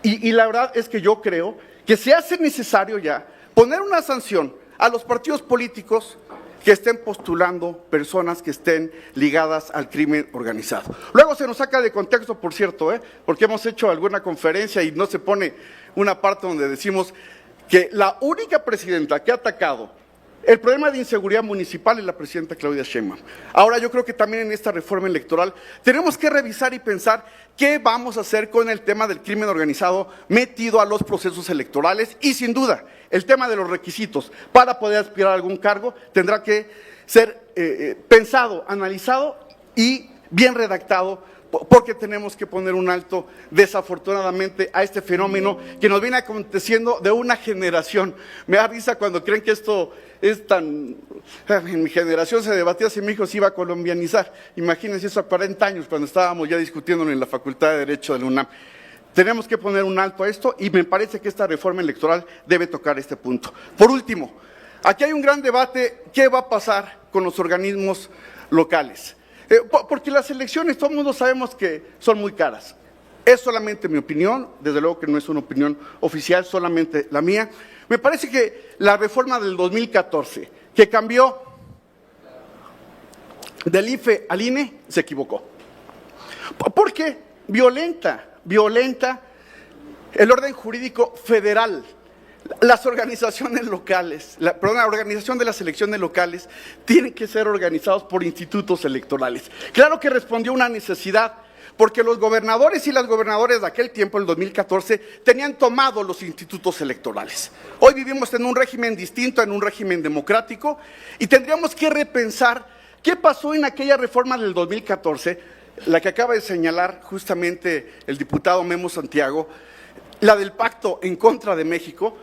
Y la verdad es que yo creo que se hace necesario ya poner una sanción a los partidos políticos que estén postulando personas que estén ligadas al crimen organizado. Luego se nos saca de contexto, por cierto, porque hemos hecho alguna conferencia y no se pone una parte donde decimos que la única presidenta que ha atacado el problema de inseguridad municipal es la presidenta Claudia Sheinbaum. Ahora yo creo que también en esta reforma electoral tenemos que revisar y pensar qué vamos a hacer con el tema del crimen organizado metido a los procesos electorales y sin duda el tema de los requisitos para poder aspirar a algún cargo tendrá que ser pensado, analizado y bien redactado, porque tenemos que poner un alto, desafortunadamente, a este fenómeno que nos viene aconteciendo de una generación. Me da risa cuando creen que esto es tan... En mi generación se debatía si mi hijo se iba a colombianizar. Imagínense eso a 40 años, cuando estábamos ya discutiéndolo en la Facultad de Derecho de la UNAM. Tenemos que poner un alto a esto y me parece que esta reforma electoral debe tocar este punto. Por último, aquí hay un gran debate, ¿qué va a pasar con los organismos locales? Porque las elecciones, todo el mundo sabemos que son muy caras. Es solamente mi opinión, desde luego que no es una opinión oficial, solamente la mía. Me parece que la reforma del 2014, que cambió del IFE al INE, se equivocó. ¿Por qué? Violenta el orden jurídico federal. Las organizaciones locales, la organización de las elecciones locales tienen que ser organizados por institutos electorales. Claro que respondió a una necesidad, porque los gobernadores y las gobernadoras de aquel tiempo, en el 2014, tenían tomado los institutos electorales. Hoy vivimos en un régimen distinto, en un régimen democrático, y tendríamos que repensar qué pasó en aquella reforma del 2014, la que acaba de señalar justamente el diputado Memo Santiago, la del pacto en contra de México,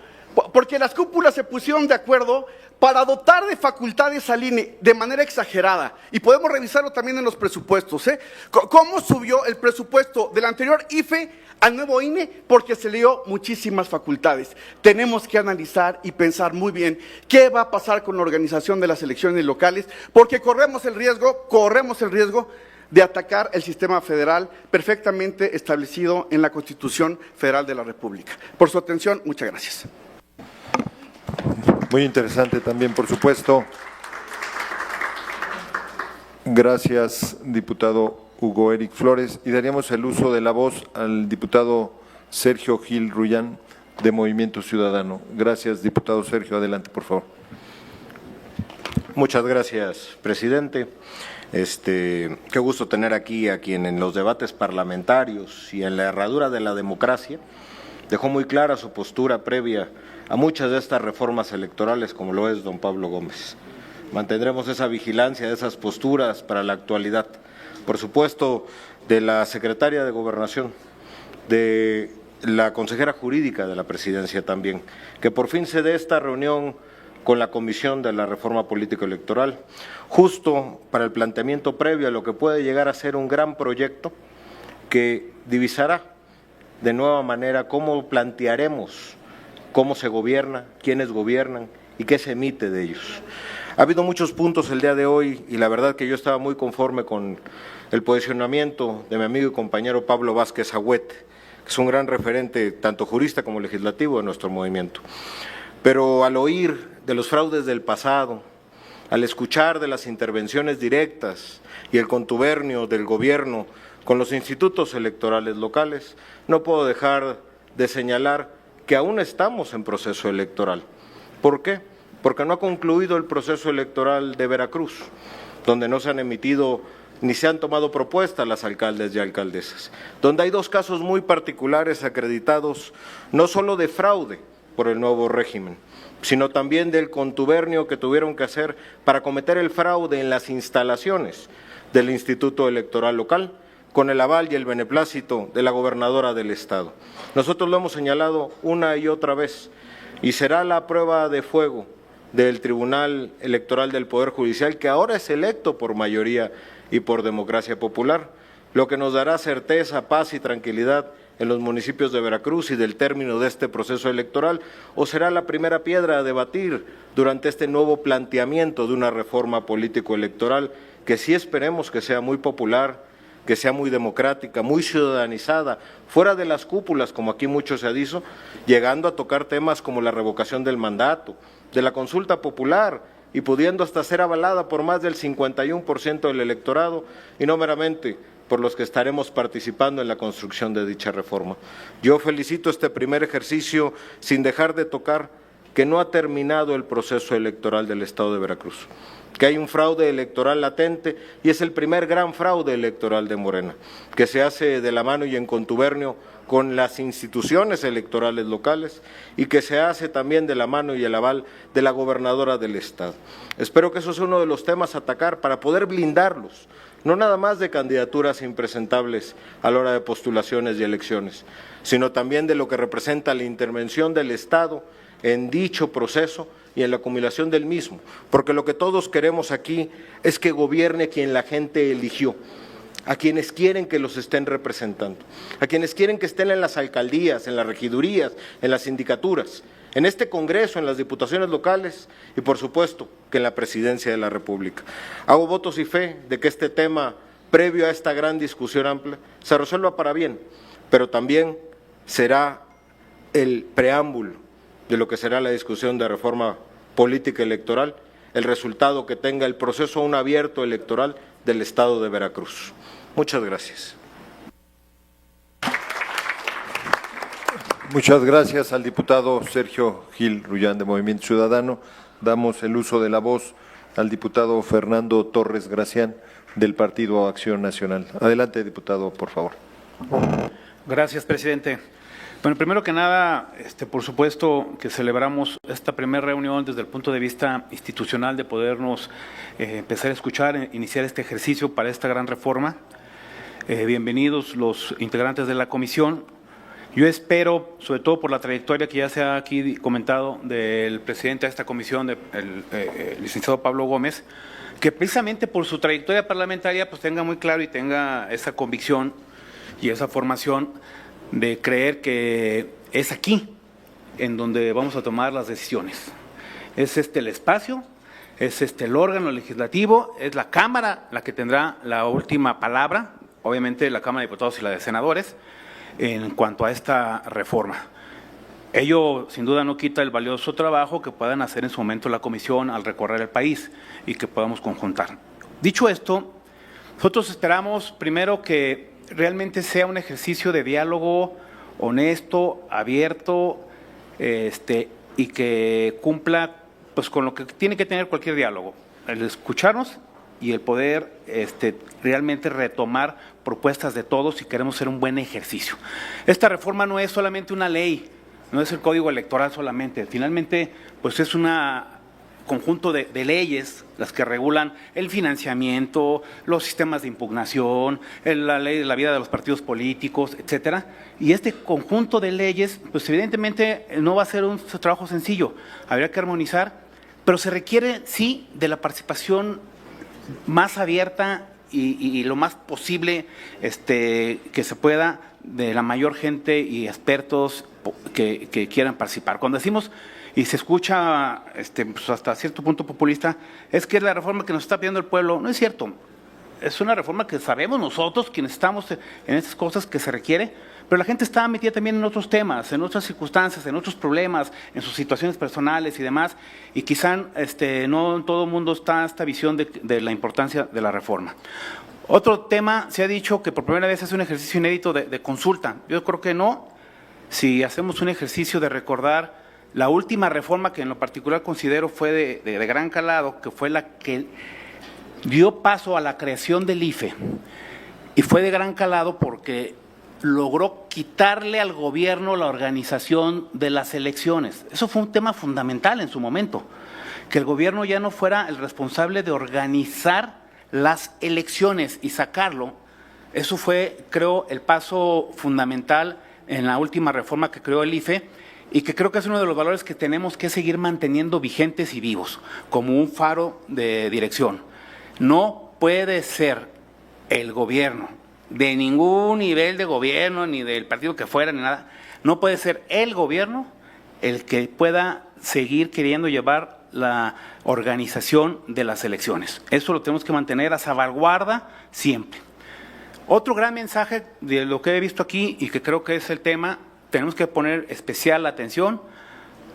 porque las cúpulas se pusieron de acuerdo para dotar de facultades al INE de manera exagerada, y podemos revisarlo también en los presupuestos, cómo subió el presupuesto del anterior IFE al nuevo INE, porque se le dio muchísimas facultades. Tenemos que analizar y pensar muy bien qué va a pasar con la organización de las elecciones locales, porque corremos el riesgo de atacar el sistema federal perfectamente establecido en la Constitución Federal de la República. Por su atención, muchas gracias. Muy interesante también, por supuesto. Gracias, diputado Hugo Eric Flores. Y daríamos el uso de la voz al diputado Sergio Gil Rullán, de Movimiento Ciudadano. Gracias, diputado Sergio. Adelante, por favor. Muchas gracias, presidente. Qué gusto tener aquí a quien en los debates parlamentarios y en la herradura de la democracia dejó muy clara su postura previa a muchas de estas reformas electorales, como lo es don Pablo Gómez. Mantendremos esa vigilancia de esas posturas para la actualidad. Por supuesto, de la secretaria de Gobernación, de la consejera jurídica de la presidencia también, que por fin se dé esta reunión con la Comisión de la Reforma Político-Electoral, justo para el planteamiento previo a lo que puede llegar a ser un gran proyecto que divisará de nueva manera cómo plantearemos cómo se gobierna, quiénes gobiernan y qué se emite de ellos. Ha habido muchos puntos el día de hoy y la verdad que yo estaba muy conforme con el posicionamiento de mi amigo y compañero Pablo Vázquez Agüet, que es un gran referente tanto jurista como legislativo de nuestro movimiento. Pero al oír de los fraudes del pasado, al escuchar de las intervenciones directas y el contubernio del gobierno con los institutos electorales locales, no puedo dejar de señalar que aún estamos en proceso electoral. ¿Por qué? Porque no ha concluido el proceso electoral de Veracruz, donde no se han emitido ni se han tomado propuestas las alcaldes y alcaldesas, donde hay dos casos muy particulares acreditados, no solo de fraude por el nuevo régimen, sino también del contubernio que tuvieron que hacer para cometer el fraude en las instalaciones del Instituto Electoral Local, con el aval y el beneplácito de la gobernadora del Estado. Nosotros lo hemos señalado una y otra vez y será la prueba de fuego del Tribunal Electoral del Poder Judicial, que ahora es electo por mayoría y por democracia popular, lo que nos dará certeza, paz y tranquilidad en los municipios de Veracruz y del término de este proceso electoral, o será la primera piedra a debatir durante este nuevo planteamiento de una reforma político-electoral que sí esperemos que sea muy popular, que sea muy democrática, muy ciudadanizada, fuera de las cúpulas, como aquí mucho se ha dicho, llegando a tocar temas como la revocación del mandato, de la consulta popular y pudiendo hasta ser avalada por más del 51% del electorado y no meramente por los que estaremos participando en la construcción de dicha reforma. Yo felicito este primer ejercicio sin dejar de tocar que no ha terminado el proceso electoral del Estado de Veracruz, que hay un fraude electoral latente y es el primer gran fraude electoral de Morena, que se hace de la mano y en contubernio con las instituciones electorales locales y que se hace también de la mano y el aval de la gobernadora del Estado. Espero que eso sea uno de los temas a atacar para poder blindarlos, no nada más de candidaturas impresentables a la hora de postulaciones y elecciones, sino también de lo que representa la intervención del Estado en dicho proceso y en la acumulación del mismo, porque lo que todos queremos aquí es que gobierne quien la gente eligió, a quienes quieren que los estén representando, a quienes quieren que estén en las alcaldías, en las regidurías, en las sindicaturas, en este Congreso, en las diputaciones locales y, por supuesto, que en la Presidencia de la República. Hago votos y fe de que este tema, previo a esta gran discusión amplia, se resuelva para bien, pero también será el preámbulo de lo que será la discusión de reforma política electoral, el resultado que tenga el proceso aún abierto electoral del Estado de Veracruz. Muchas gracias. Muchas gracias al diputado Sergio Gil Rullán de Movimiento Ciudadano. Damos el uso de la voz al diputado Fernando Torres Gracián del Partido Acción Nacional. Adelante, diputado, por favor. Gracias, presidente. Bueno, primero que nada, por supuesto que celebramos esta primera reunión desde el punto de vista institucional de podernos empezar a escuchar, iniciar este ejercicio para esta gran reforma. Bienvenidos los integrantes de la comisión. Yo espero, sobre todo por la trayectoria que ya se ha aquí comentado del presidente de esta comisión, el licenciado Pablo Gómez, que precisamente por su trayectoria parlamentaria pues tenga muy claro y tenga esa convicción y esa formación de creer que es aquí en donde vamos a tomar las decisiones. Es el espacio, es el órgano legislativo, es la Cámara la que tendrá la última palabra, obviamente la Cámara de Diputados y la de Senadores, en cuanto a esta reforma. Ello sin duda no quita el valioso trabajo que puedan hacer en su momento la comisión al recorrer el país y que podamos conjuntar. Dicho esto, nosotros esperamos primero que realmente sea un ejercicio de diálogo honesto, abierto, y que cumpla pues con lo que tiene que tener cualquier diálogo, el escucharnos y el poder realmente retomar propuestas de todos si queremos hacer un buen ejercicio. Esta reforma no es solamente una ley, no es el Código Electoral solamente, finalmente pues es un conjunto de leyes las que regulan el financiamiento, los sistemas de impugnación, la ley de la vida de los partidos políticos, etcétera. Y este conjunto de leyes, pues evidentemente no va a ser un trabajo sencillo, habría que armonizar, pero se requiere sí de la participación más abierta y lo más posible que se pueda de la mayor gente y expertos que quieran participar. Cuando decimos y se escucha pues hasta cierto punto populista, es que es la reforma que nos está pidiendo el pueblo. No es cierto, es una reforma que sabemos nosotros, quienes estamos en estas cosas que se requiere, pero la gente está metida también en otros temas, en otras circunstancias, en otros problemas, en sus situaciones personales y demás, y quizá no en todo el mundo está esta visión de la importancia de la reforma. Otro tema, se ha dicho que por primera vez es un ejercicio inédito de consulta. Yo creo que no, si hacemos un ejercicio de recordar la última reforma que en lo particular considero fue de gran calado, que fue la que dio paso a la creación del IFE, y fue de gran calado porque logró quitarle al gobierno la organización de las elecciones. Eso fue un tema fundamental en su momento, que el gobierno ya no fuera el responsable de organizar las elecciones y sacarlo Eso fue, creo, el paso fundamental en la última reforma que creó el IFE y que creo que es uno de los valores que tenemos que seguir manteniendo vigentes y vivos, como un faro de dirección. No puede ser el gobierno, de ningún nivel de gobierno, ni del partido que fuera, ni nada, no puede ser el gobierno el que pueda seguir queriendo llevar la organización de las elecciones. Eso lo tenemos que mantener a salvaguarda siempre. Otro gran mensaje de lo que he visto aquí y que creo que es el tema, tenemos que poner especial atención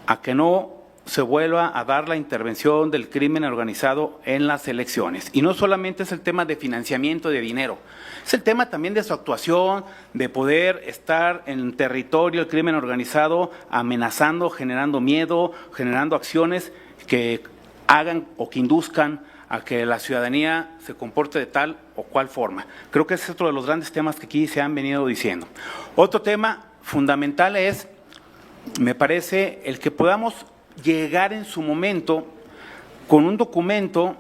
a que no se vuelva a dar la intervención del crimen organizado en las elecciones. Y no solamente es el tema de financiamiento de dinero, es el tema también de su actuación, de poder estar en territorio, el crimen organizado amenazando, generando miedo, generando acciones que hagan o que induzcan a que la ciudadanía se comporte de tal o cual forma. Creo que ese es otro de los grandes temas que aquí se han venido diciendo. Otro tema fundamental es, me parece, el que podamos llegar en su momento con un documento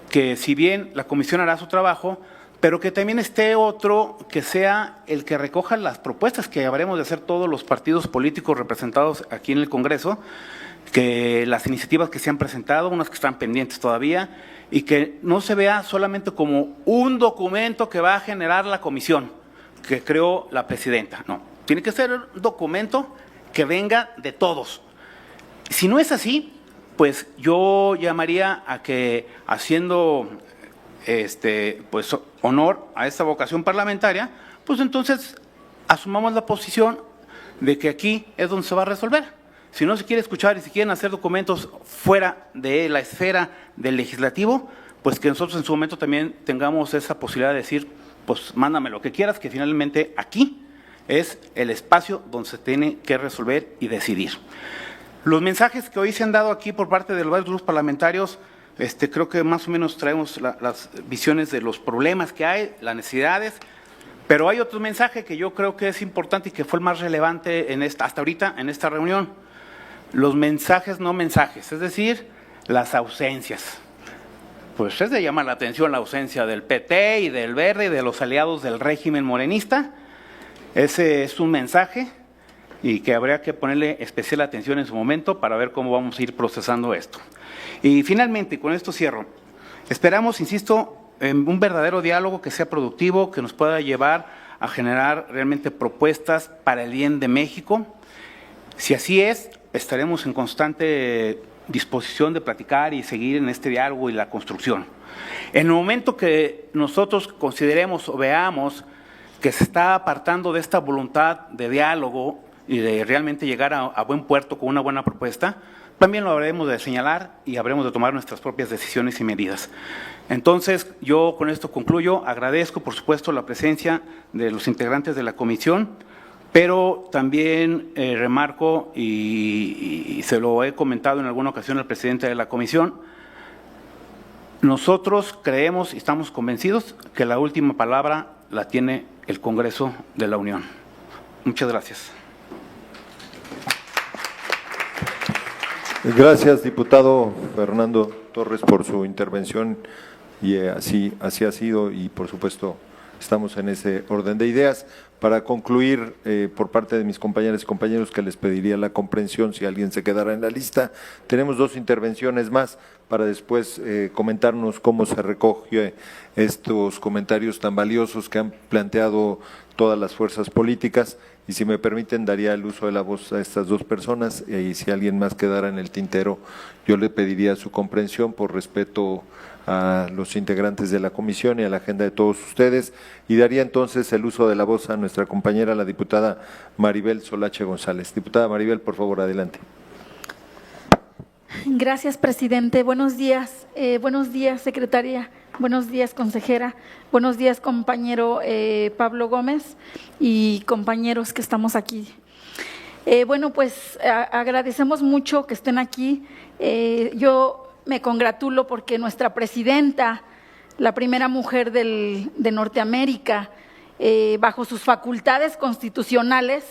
que, si bien la comisión hará su trabajo, pero que también esté otro que sea el que recoja las propuestas que habremos de hacer todos los partidos políticos representados aquí en el Congreso, que las iniciativas que se han presentado, unas que están pendientes todavía, y que no se vea solamente como un documento que va a generar la comisión que creó la presidenta. No, tiene que ser un documento que venga de todos. Si no es así, pues yo llamaría a que, haciendo pues honor a esta vocación parlamentaria, pues entonces asumamos la posición de que aquí es donde se va a resolver. Si no se quiere escuchar y si quieren hacer documentos fuera de la esfera del legislativo, pues que nosotros en su momento también tengamos esa posibilidad de decir, pues mándame lo que quieras, que finalmente aquí es el espacio donde se tiene que resolver y decidir. Los mensajes que hoy se han dado aquí por parte de los varios grupos parlamentarios, creo que más o menos traemos las visiones de los problemas que hay, las necesidades, pero hay otro mensaje que yo creo que es importante y que fue el más relevante hasta ahorita en esta reunión. Los mensajes no mensajes, es decir, las ausencias. Pues es de llamar la atención la ausencia del PT y del Verde y de los aliados del régimen morenista. Ese es un mensaje y que habría que ponerle especial atención en su momento para ver cómo vamos a ir procesando esto. Y finalmente, con esto cierro, esperamos, insisto, en un verdadero diálogo que sea productivo, que nos pueda llevar a generar realmente propuestas para el bien de México. Si así es, estaremos en constante disposición de platicar y seguir en este diálogo y la construcción. En el momento que nosotros consideremos o veamos que se está apartando de esta voluntad de diálogo y de realmente llegar a buen puerto con una buena propuesta, también lo habremos de señalar y habremos de tomar nuestras propias decisiones y medidas. Entonces, yo con esto concluyo. Agradezco, por supuesto, la presencia de los integrantes de la comisión, pero también remarco, y se lo he comentado en alguna ocasión al presidente de la comisión, nosotros creemos y estamos convencidos que la última palabra la tiene el Congreso de la Unión. Muchas gracias. Gracias, diputado Fernando Torres, por su intervención, y así ha sido, y por supuesto estamos en ese orden de ideas. Para concluir, por parte de mis compañeras y compañeros, que les pediría la comprensión si alguien se quedara en la lista, tenemos 2 intervenciones más para después comentarnos cómo se recoge estos comentarios tan valiosos que han planteado todas las fuerzas políticas. Y si me permiten, daría el uso de la voz a estas 2 personas, y si alguien más quedara en el tintero, yo le pediría su comprensión por respeto a los integrantes de la comisión y a la agenda de todos ustedes, y daría entonces el uso de la voz a nuestra compañera, la diputada Maribel Solache González. Diputada Maribel, por favor, adelante. Gracias, presidente. Buenos días, secretaria. Buenos días, consejera. Buenos días, compañero Pablo Gómez y compañeros que estamos aquí. Bueno, pues agradecemos mucho que estén aquí. Yo me congratulo porque nuestra presidenta, la primera mujer de Norteamérica, bajo sus facultades constitucionales,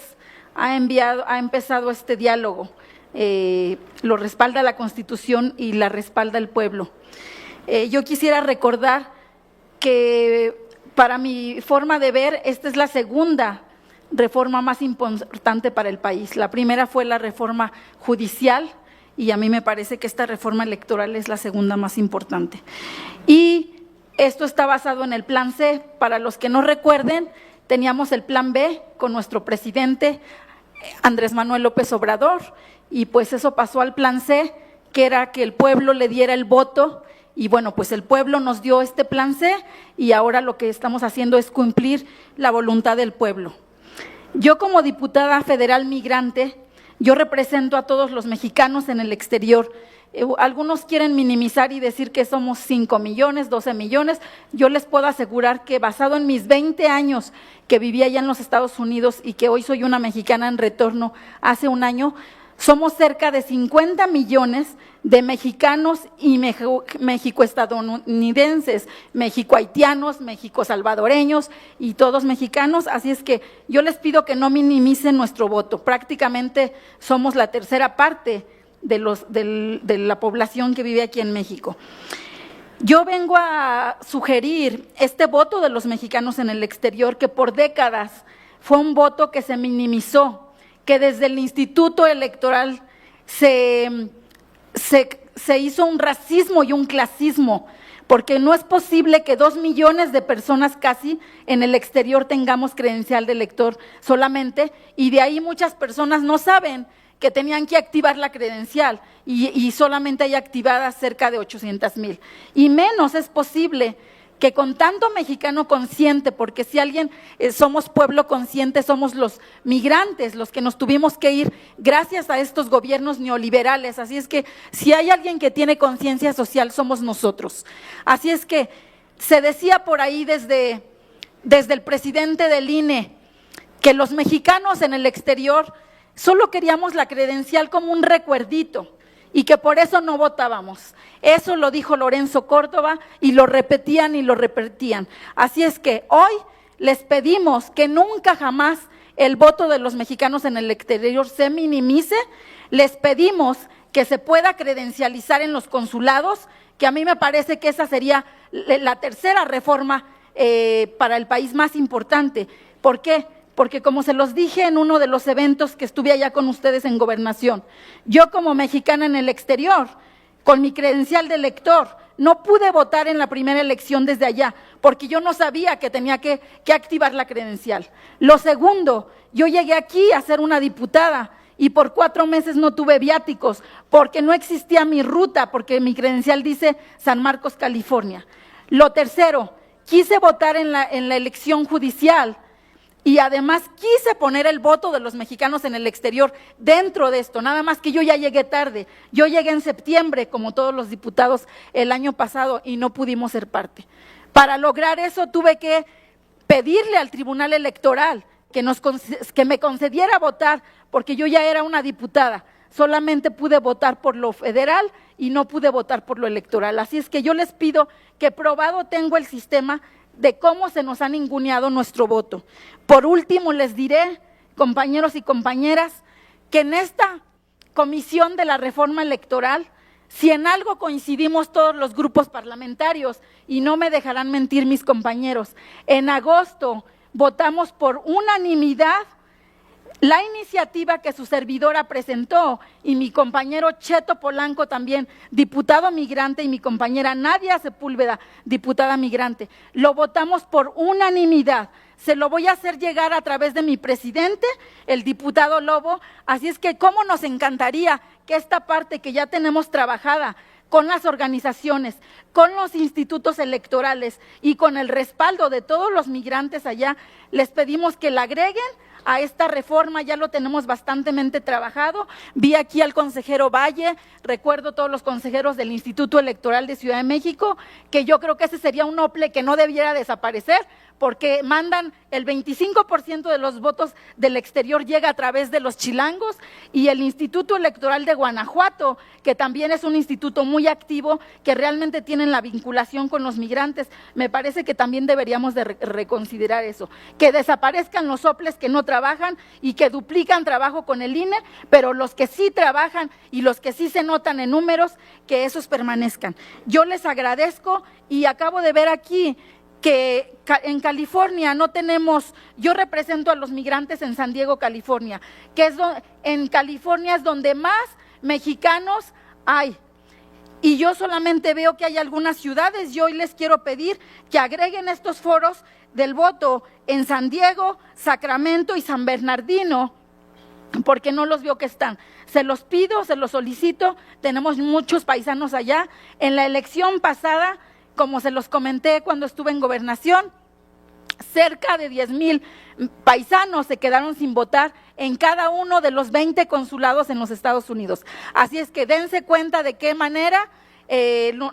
ha empezado este diálogo. Lo respalda la Constitución y la respalda el pueblo. Yo quisiera recordar que para mi forma de ver, esta es la segunda reforma más importante para el país. La primera fue la reforma judicial y a mí me parece que esta reforma electoral es la segunda más importante. Y esto está basado en el Plan C. Para los que no recuerden, teníamos el Plan B con nuestro presidente Andrés Manuel López Obrador y pues eso pasó al Plan C, que era que el pueblo le diera el voto. Y bueno, pues el pueblo nos dio este Plan C y ahora lo que estamos haciendo es cumplir la voluntad del pueblo. Yo como diputada federal migrante, yo represento a todos los mexicanos en el exterior. Algunos quieren minimizar y decir que somos 5 millones, 12 millones. Yo les puedo asegurar que basado en mis 20 años que viví allá en los Estados Unidos y que hoy soy una mexicana en retorno hace un año, somos cerca de 50 millones de mexicanos y mexicoestadounidenses, mexicohaitianos, mexicosalvadoreños y todos mexicanos. Así es que yo les pido que no minimicen nuestro voto. Prácticamente somos la tercera parte de la población que vive aquí en México. Yo vengo a sugerir este voto de los mexicanos en el exterior, que por décadas fue un voto que se minimizó, que desde el Instituto Electoral se hizo un racismo y un clasismo, porque no es posible que 2 millones de personas casi en el exterior tengamos credencial de elector solamente, y de ahí muchas personas no saben que tenían que activar la credencial y solamente hay activadas cerca de 800,000. Y menos es posible que con tanto mexicano consciente, porque si alguien somos pueblo consciente, somos los migrantes, los que nos tuvimos que ir gracias a estos gobiernos neoliberales. Así es que si hay alguien que tiene conciencia social, somos nosotros. Así es que se decía por ahí desde el presidente del INE que los mexicanos en el exterior solo queríamos la credencial como un recuerdito y que por eso no votábamos. Eso lo dijo Lorenzo Córdoba y lo repetían y lo repetían. Así es que hoy les pedimos que nunca jamás el voto de los mexicanos en el exterior se minimice. Les pedimos que se pueda credencializar en los consulados, que a mí me parece que esa sería la tercera reforma para el país más importante. ¿Por qué? Porque como se los dije en uno de los eventos que estuve allá con ustedes en Gobernación, yo como mexicana en el exterior, con mi credencial de elector, no pude votar en la primera elección desde allá, porque yo no sabía que tenía que activar la credencial. Lo segundo, yo llegué aquí a ser una diputada y por 4 meses no tuve viáticos, porque no existía mi ruta, porque mi credencial dice San Marcos, California. Lo tercero, quise votar en la elección judicial, y además quise poner el voto de los mexicanos en el exterior dentro de esto, nada más que yo ya llegué tarde. Yo llegué en septiembre, como todos los diputados el año pasado, y no pudimos ser parte. Para lograr eso tuve que pedirle al Tribunal Electoral que me concediera votar, porque yo ya era una diputada. Solamente pude votar por lo federal y no pude votar por lo electoral. Así es que yo les pido que probado tengo el sistema de cómo se nos ha ninguneado nuestro voto. Por último, les diré, compañeros y compañeras, que en esta comisión de la reforma electoral, si en algo coincidimos todos los grupos parlamentarios, y no me dejarán mentir mis compañeros, en agosto votamos por unanimidad la iniciativa que su servidora presentó y mi compañero Cheto Polanco también, diputado migrante, y mi compañera Nadia Sepúlveda, diputada migrante, lo votamos por unanimidad. Se lo voy a hacer llegar a través de mi presidente, el diputado Lobo, así es que cómo nos encantaría que esta parte que ya tenemos trabajada con las organizaciones, con los institutos electorales y con el respaldo de todos los migrantes allá, les pedimos que la agreguen a esta reforma. Ya lo tenemos bastantemente trabajado. Vi aquí al consejero Valle, recuerdo todos los consejeros del Instituto Electoral de Ciudad de México, que yo creo que ese sería un OPLE que no debiera desaparecer, porque mandan el 25% de los votos del exterior llega a través de los chilangos, y el Instituto Electoral de Guanajuato, que también es un instituto muy activo, que realmente tienen la vinculación con los migrantes. Me parece que también deberíamos de reconsiderar eso, que desaparezcan los OPLES que no trabajan y que duplican trabajo con el INE, pero los que sí trabajan y los que sí se notan en números, que esos permanezcan. Yo les agradezco y acabo de ver aquí que en California no tenemos, yo represento a los migrantes en San Diego, California, que es en California es donde más mexicanos hay. Y yo solamente veo que hay algunas ciudades, y hoy les quiero pedir que agreguen estos foros del voto en San Diego, Sacramento y San Bernardino, porque no los veo que están. Se los pido, se los solicito, tenemos muchos paisanos allá. En la elección pasada, como se los comenté cuando estuve en gobernación, cerca de 10,000 paisanos se quedaron sin votar en cada uno de los 20 consulados en los Estados Unidos. Así es que dense cuenta de qué manera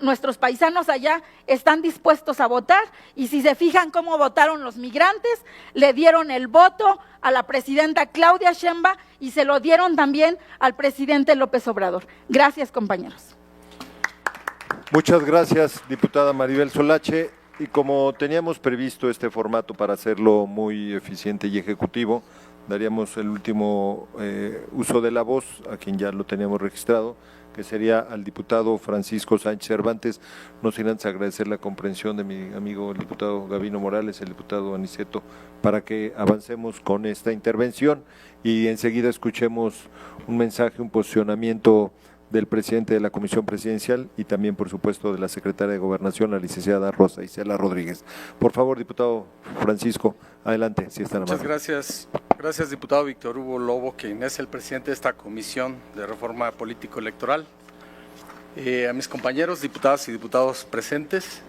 nuestros paisanos allá están dispuestos a votar, y si se fijan cómo votaron los migrantes, le dieron el voto a la presidenta Claudia Sheinbaum y se lo dieron también al presidente López Obrador. Gracias, compañeros. Muchas gracias, diputada Maribel Solache. Y como teníamos previsto este formato para hacerlo muy eficiente y ejecutivo, daríamos el último uso de la voz a quien ya lo teníamos registrado, que sería al diputado Francisco Sánchez Cervantes. No sin antes agradecer la comprensión de mi amigo el diputado Gabino Morales, el diputado Aniceto, para que avancemos con esta intervención y enseguida escuchemos un mensaje, un posicionamiento del presidente de la Comisión Presidencial y también, por supuesto, de la secretaria de Gobernación, la licenciada Rosa Isela Rodríguez. Por favor, diputado Francisco, adelante, si están amables. Muchas gracias. Gracias, diputado Víctor Hugo Lobo, quien es el presidente de esta Comisión de Reforma Político-Electoral, a mis compañeros diputadas y diputados presentes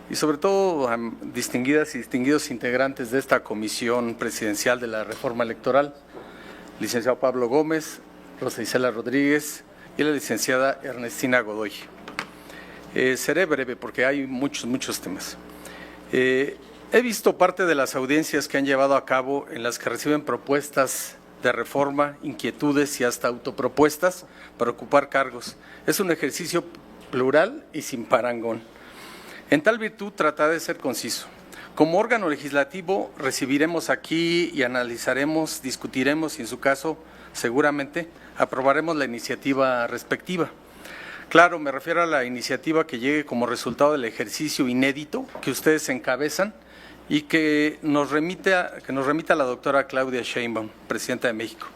y sobre todo a distinguidas y distinguidos integrantes de esta Comisión Presidencial de la Reforma Electoral, licenciado Pablo Gómez, Rosa Isela Rodríguez y la licenciada Ernestina Godoy. Seré breve porque hay muchos temas. He visto parte de las audiencias que han llevado a cabo en las que reciben propuestas de reforma, inquietudes y hasta autopropuestas para ocupar cargos. Es un ejercicio plural y sin parangón. En tal virtud, trataré de ser conciso. Como órgano legislativo recibiremos aquí y analizaremos, discutiremos y en su caso seguramente aprobaremos la iniciativa respectiva. Claro, me refiero a la iniciativa que llegue como resultado del ejercicio inédito que ustedes encabezan y que nos remita a la doctora Claudia Sheinbaum, presidenta de México.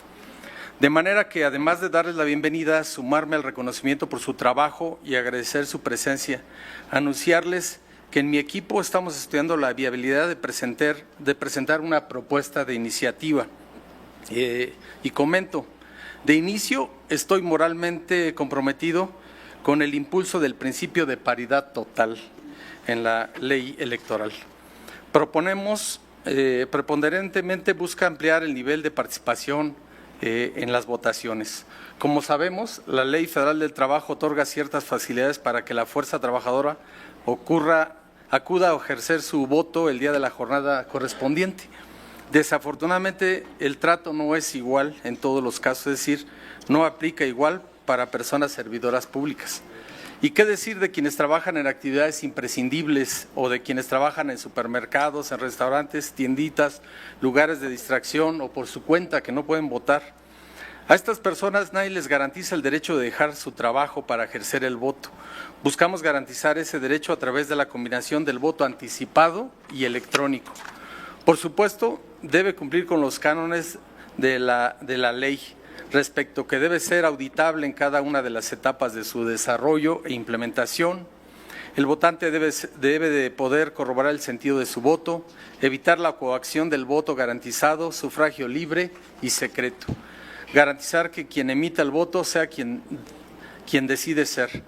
De manera que, además de darles la bienvenida, sumarme al reconocimiento por su trabajo y agradecer su presencia, anunciarles que en mi equipo estamos estudiando la viabilidad de presentar una propuesta de iniciativa. Y comento, de inicio estoy moralmente comprometido con el impulso del principio de paridad total en la ley electoral. Proponemos, preponderantemente busca ampliar el nivel de participación en las votaciones. Como sabemos, la Ley Federal del Trabajo otorga ciertas facilidades para que la fuerza trabajadora acuda a ejercer su voto el día de la jornada correspondiente. Desafortunadamente, el trato no es igual en todos los casos, es decir, no aplica igual para personas servidoras públicas. ¿Y qué decir de quienes trabajan en actividades imprescindibles o de quienes trabajan en supermercados, en restaurantes, tienditas, lugares de distracción o por su cuenta que no pueden votar? A estas personas nadie les garantiza el derecho de dejar su trabajo para ejercer el voto. Buscamos garantizar ese derecho a través de la combinación del voto anticipado y electrónico. Por supuesto, debe cumplir con los cánones de la ley, respecto que debe ser auditable en cada una de las etapas de su desarrollo e implementación. El votante debe de poder corroborar el sentido de su voto, evitar la coacción del voto garantizado, sufragio libre y secreto. Garantizar que quien emita el voto sea quien decide ser,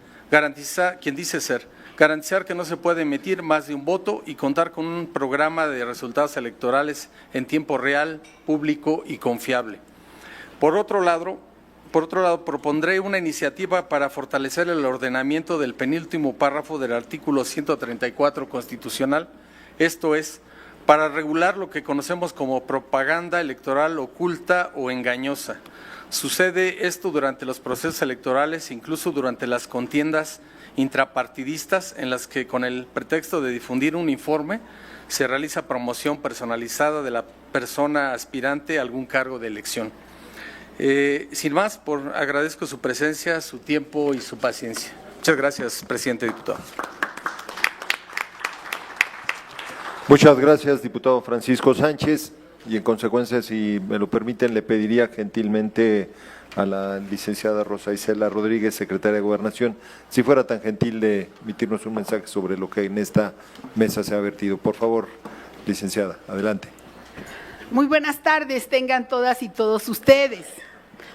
quien dice ser. Garantizar que no se puede emitir más de un voto y contar con un programa de resultados electorales en tiempo real, público y confiable. Por otro lado, propondré una iniciativa para fortalecer el ordenamiento del penúltimo párrafo del artículo 134 constitucional, esto es, para regular lo que conocemos como propaganda electoral oculta o engañosa. Sucede esto durante los procesos electorales, incluso durante las contiendas intrapartidistas en las que, con el pretexto de difundir un informe, se realiza promoción personalizada de la persona aspirante a algún cargo de elección. Sin más, agradezco su presencia, su tiempo y su paciencia. Muchas gracias, presidente y diputados. Muchas gracias, diputado Francisco Sánchez. Y en consecuencia, si me lo permiten, le pediría gentilmente a la licenciada Rosa Isela Rodríguez, secretaria de Gobernación, si fuera tan gentil de emitirnos un mensaje sobre lo que en esta mesa se ha vertido. Por favor, licenciada, adelante. Muy buenas tardes, tengan todas y todos ustedes.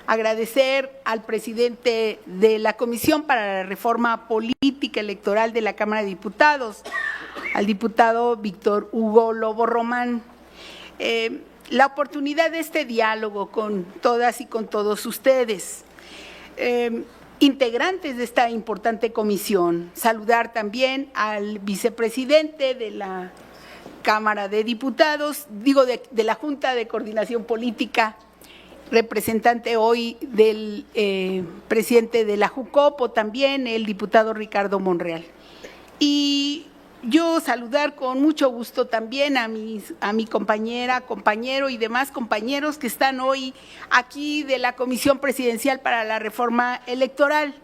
Agradecer al presidente de la Comisión para la Reforma Política Electoral de la Cámara de Diputados, al diputado Víctor Hugo Lobo Román, la oportunidad de este diálogo con todas y con todos ustedes, integrantes de esta importante comisión. Saludar también al vicepresidente de la Cámara de Diputados, de la Junta de Coordinación Política, representante hoy del presidente de la JUCOPO, también el diputado Ricardo Monreal. Y yo saludar con mucho gusto también a mi compañera, compañero y demás compañeros que están hoy aquí de la Comisión Presidencial para la Reforma Electoral.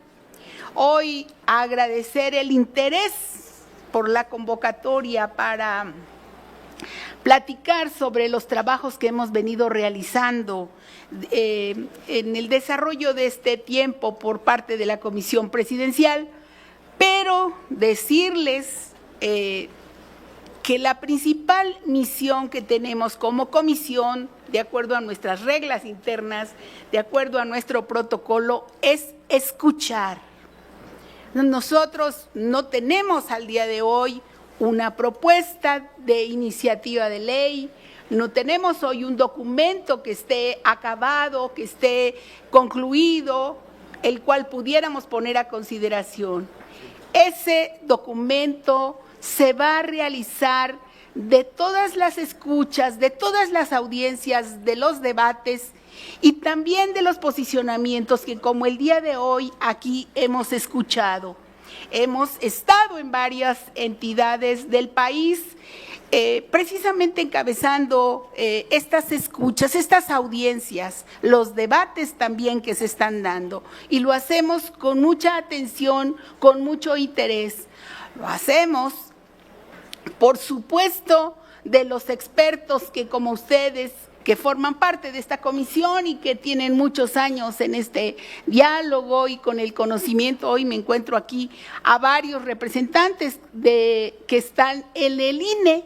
Hoy agradecer el interés por la convocatoria para platicar sobre los trabajos que hemos venido realizando en el desarrollo de este tiempo por parte de la Comisión Presidencial, pero decirles que la principal misión que tenemos como comisión, de acuerdo a nuestras reglas internas, de acuerdo a nuestro protocolo, es escuchar. Nosotros no tenemos al día de hoy una propuesta de iniciativa de ley, no tenemos hoy un documento que esté acabado, que esté concluido, el cual pudiéramos poner a consideración. Ese documento se va a realizar de todas las escuchas, de todas las audiencias, de los debates y también de los posicionamientos que como el día de hoy aquí hemos escuchado. Hemos estado en varias entidades del país, precisamente encabezando estas escuchas, estas audiencias, los debates también que se están dando. Y lo hacemos con mucha atención, con mucho interés. Lo hacemos, por supuesto, de los expertos que como ustedes, que forman parte de esta comisión y que tienen muchos años en este diálogo y con el conocimiento. Hoy me encuentro aquí a varios representantes que están en el INE,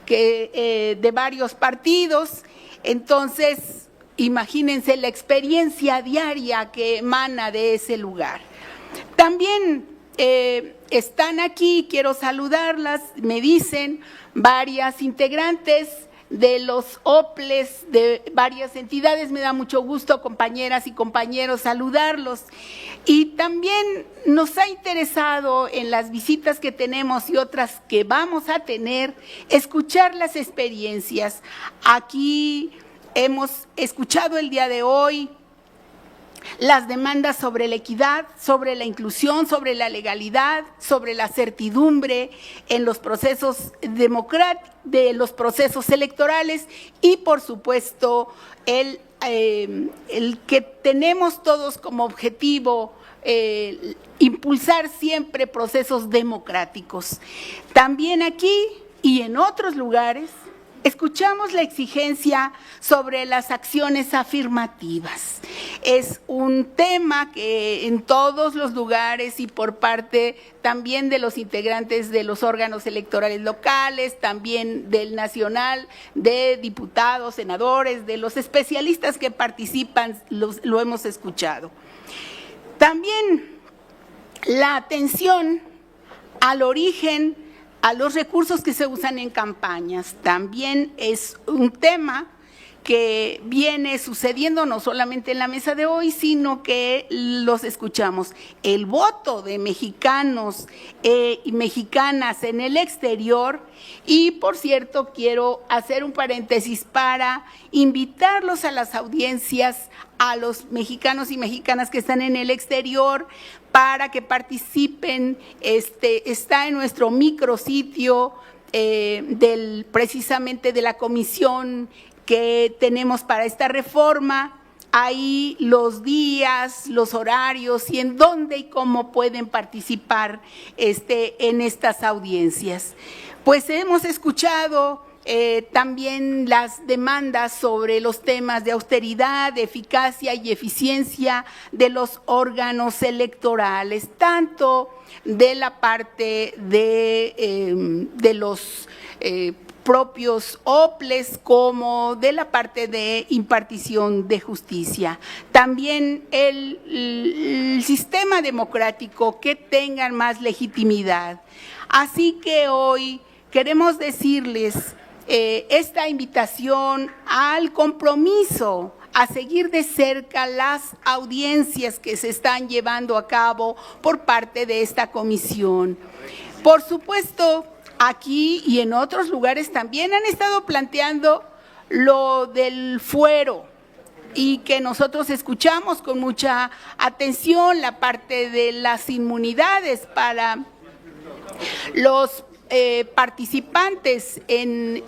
de varios partidos. Entonces, imagínense la experiencia diaria que emana de ese lugar. También están aquí, quiero saludarlas, me dicen varias integrantes de los OPLES, de varias entidades. Me da mucho gusto, compañeras y compañeros, saludarlos. Y también nos ha interesado en las visitas que tenemos y otras que vamos a tener, escuchar las experiencias. Aquí hemos escuchado el día de hoy las demandas sobre la equidad, sobre la inclusión, sobre la legalidad, sobre la certidumbre en los procesos democráticos, de los procesos electorales y, por supuesto, el que tenemos todos como objetivo impulsar siempre procesos democráticos. También aquí y en otros lugares escuchamos la exigencia sobre las acciones afirmativas. Es un tema que en todos los lugares y por parte también de los integrantes de los órganos electorales locales, también del nacional, de diputados, senadores, de los especialistas que participan, lo hemos escuchado. También la atención al origen, a los recursos que se usan en campañas, también es un tema que viene sucediendo no solamente en la mesa de hoy, sino que los escuchamos. El voto de mexicanos y mexicanas en el exterior, y por cierto quiero hacer un paréntesis para invitarlos a las audiencias, a los mexicanos y mexicanas que están en el exterior, para que participen. Está en nuestro micrositio precisamente de la comisión que tenemos para esta reforma, ahí los días, los horarios y en dónde y cómo pueden participar en estas audiencias. Pues hemos escuchado también las demandas sobre los temas de austeridad, de eficacia y eficiencia de los órganos electorales, tanto de la parte de los propios OPLES como de la parte de impartición de justicia. También el sistema democrático, que tengan más legitimidad. Así que hoy queremos decirles esta invitación al compromiso, a seguir de cerca las audiencias que se están llevando a cabo por parte de esta comisión. Por supuesto, aquí y en otros lugares también han estado planteando lo del fuero y que nosotros escuchamos con mucha atención la parte de las inmunidades para los participantes en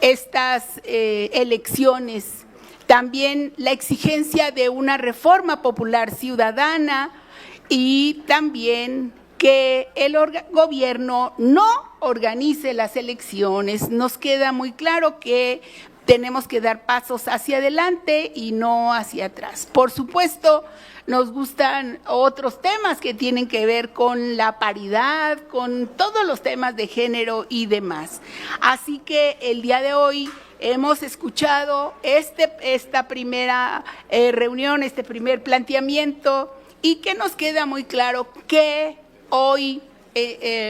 estas elecciones. También la exigencia de una reforma popular ciudadana y también que el gobierno no organice las elecciones. Nos queda muy claro que tenemos que dar pasos hacia adelante y no hacia atrás. Por supuesto, nos gustan otros temas que tienen que ver con la paridad, con todos los temas de género y demás. Así que el día de hoy hemos escuchado esta primera reunión, este primer planteamiento, y que nos queda muy claro que hoy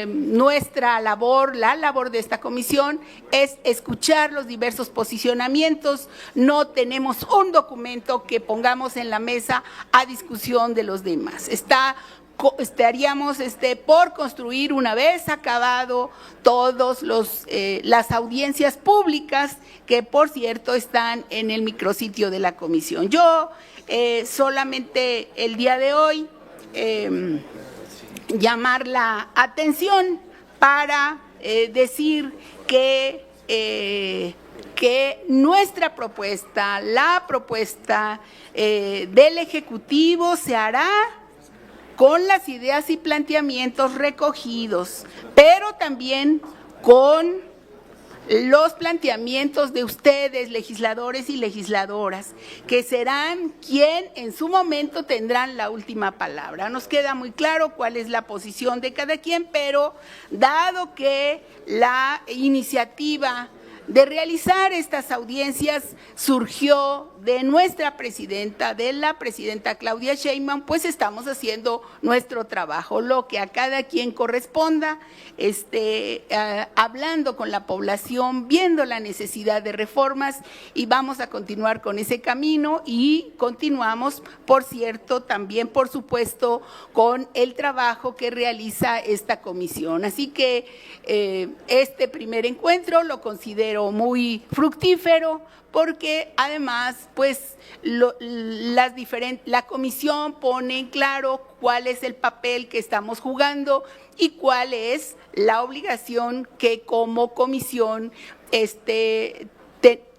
nuestra labor, la labor de esta comisión, es escuchar los diversos posicionamientos. No tenemos un documento que pongamos en la mesa a discusión de los demás. Estaríamos por construir, una vez acabado todos las audiencias públicas, que por cierto están en el micrositio de la comisión. Yo solamente el día de hoy llamar la atención para decir que nuestra propuesta, la propuesta del Ejecutivo, se hará con las ideas y planteamientos recogidos, pero también con los planteamientos de ustedes, legisladores y legisladoras, que serán quien en su momento tendrán la última palabra. Nos queda muy claro cuál es la posición de cada quien, pero dado que la iniciativa de realizar estas audiencias surgió de nuestra presidenta, de la presidenta Claudia Sheinbaum, pues estamos haciendo nuestro trabajo, lo que a cada quien corresponda, hablando con la población, viendo la necesidad de reformas, y vamos a continuar con ese camino y continuamos, por cierto, también, por supuesto, con el trabajo que realiza esta comisión. Así que este primer encuentro lo considero muy fructífero, porque además, pues, la comisión pone en claro cuál es el papel que estamos jugando y cuál es la obligación que como comisión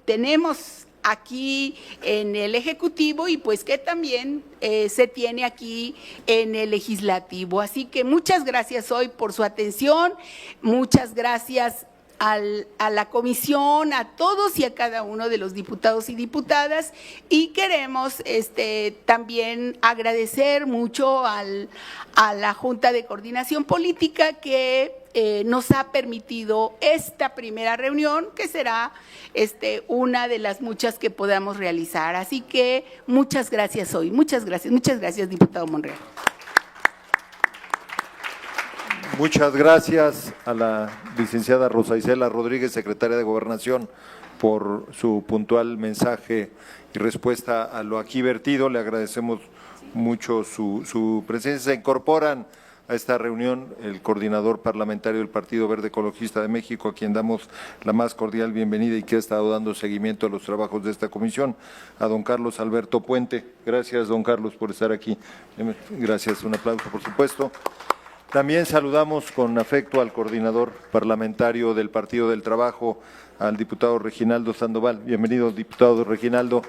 tenemos aquí en el Ejecutivo, y pues que también se tiene aquí en el Legislativo. Así que muchas gracias hoy por su atención, muchas gracias a la comisión, a todos y a cada uno de los diputados y diputadas, y queremos también agradecer mucho a la Junta de Coordinación Política, que nos ha permitido esta primera reunión, que será una de las muchas que podamos realizar. Así que muchas gracias hoy, muchas gracias, diputado Monreal. Muchas gracias a la licenciada Rosa Isela Rodríguez, secretaria de Gobernación, por su puntual mensaje y respuesta a lo aquí vertido. Le agradecemos mucho su presencia. Se incorporan a esta reunión el coordinador parlamentario del Partido Verde Ecologista de México, a quien damos la más cordial bienvenida y que ha estado dando seguimiento a los trabajos de esta comisión, a don Carlos Alberto Puente. Gracias, don Carlos, por estar aquí. Gracias, un aplauso, por supuesto. También saludamos con afecto al coordinador parlamentario del Partido del Trabajo, al diputado Reginaldo Sandoval. Bienvenido, diputado Reginaldo.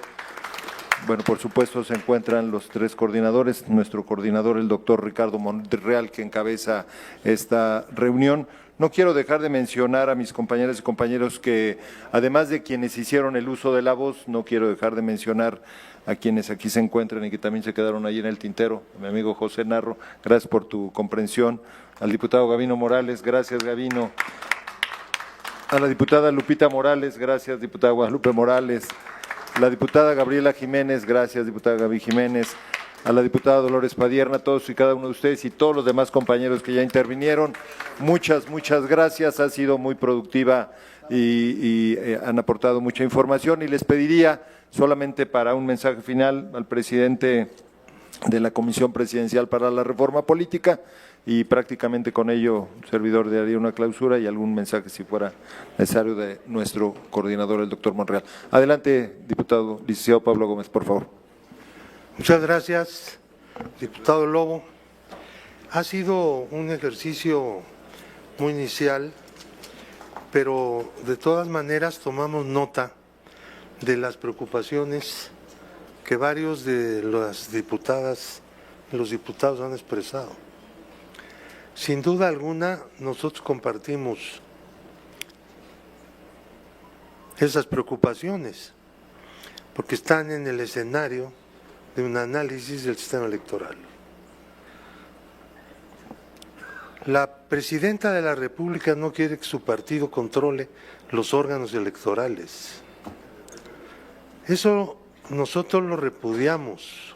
Bueno, por supuesto se encuentran los tres coordinadores, nuestro coordinador, el doctor Ricardo Monreal, que encabeza esta reunión. No quiero dejar de mencionar a mis compañeras y compañeros que, además de quienes hicieron el uso de la voz, no quiero dejar de mencionar a quienes aquí se encuentran y que también se quedaron allí en el tintero. Mi amigo José Narro, gracias por tu comprensión. Al diputado Gabino Morales, gracias Gabino. A la diputada Lupita Morales, gracias diputada Guadalupe Morales. La diputada Gabriela Jiménez, gracias diputada Gaby Jiménez. A la diputada Dolores Padierna, todos y cada uno de ustedes y todos los demás compañeros que ya intervinieron. Muchas gracias, ha sido muy productiva y han aportado mucha información y les pediría solamente para un mensaje final al presidente de la Comisión Presidencial para la Reforma Política y prácticamente con ello el servidor daría una clausura y algún mensaje si fuera necesario de nuestro coordinador, el doctor Monreal. Adelante, diputado licenciado Pablo Gómez, por favor. Muchas gracias, diputado Lobo. Ha sido un ejercicio muy inicial, pero de todas maneras tomamos nota de las preocupaciones que varios de las diputadas y los diputados han expresado. Sin duda alguna, nosotros compartimos esas preocupaciones, porque están en el escenario de un análisis del sistema electoral. La presidenta de la República no quiere que su partido controle los órganos electorales. Eso nosotros lo repudiamos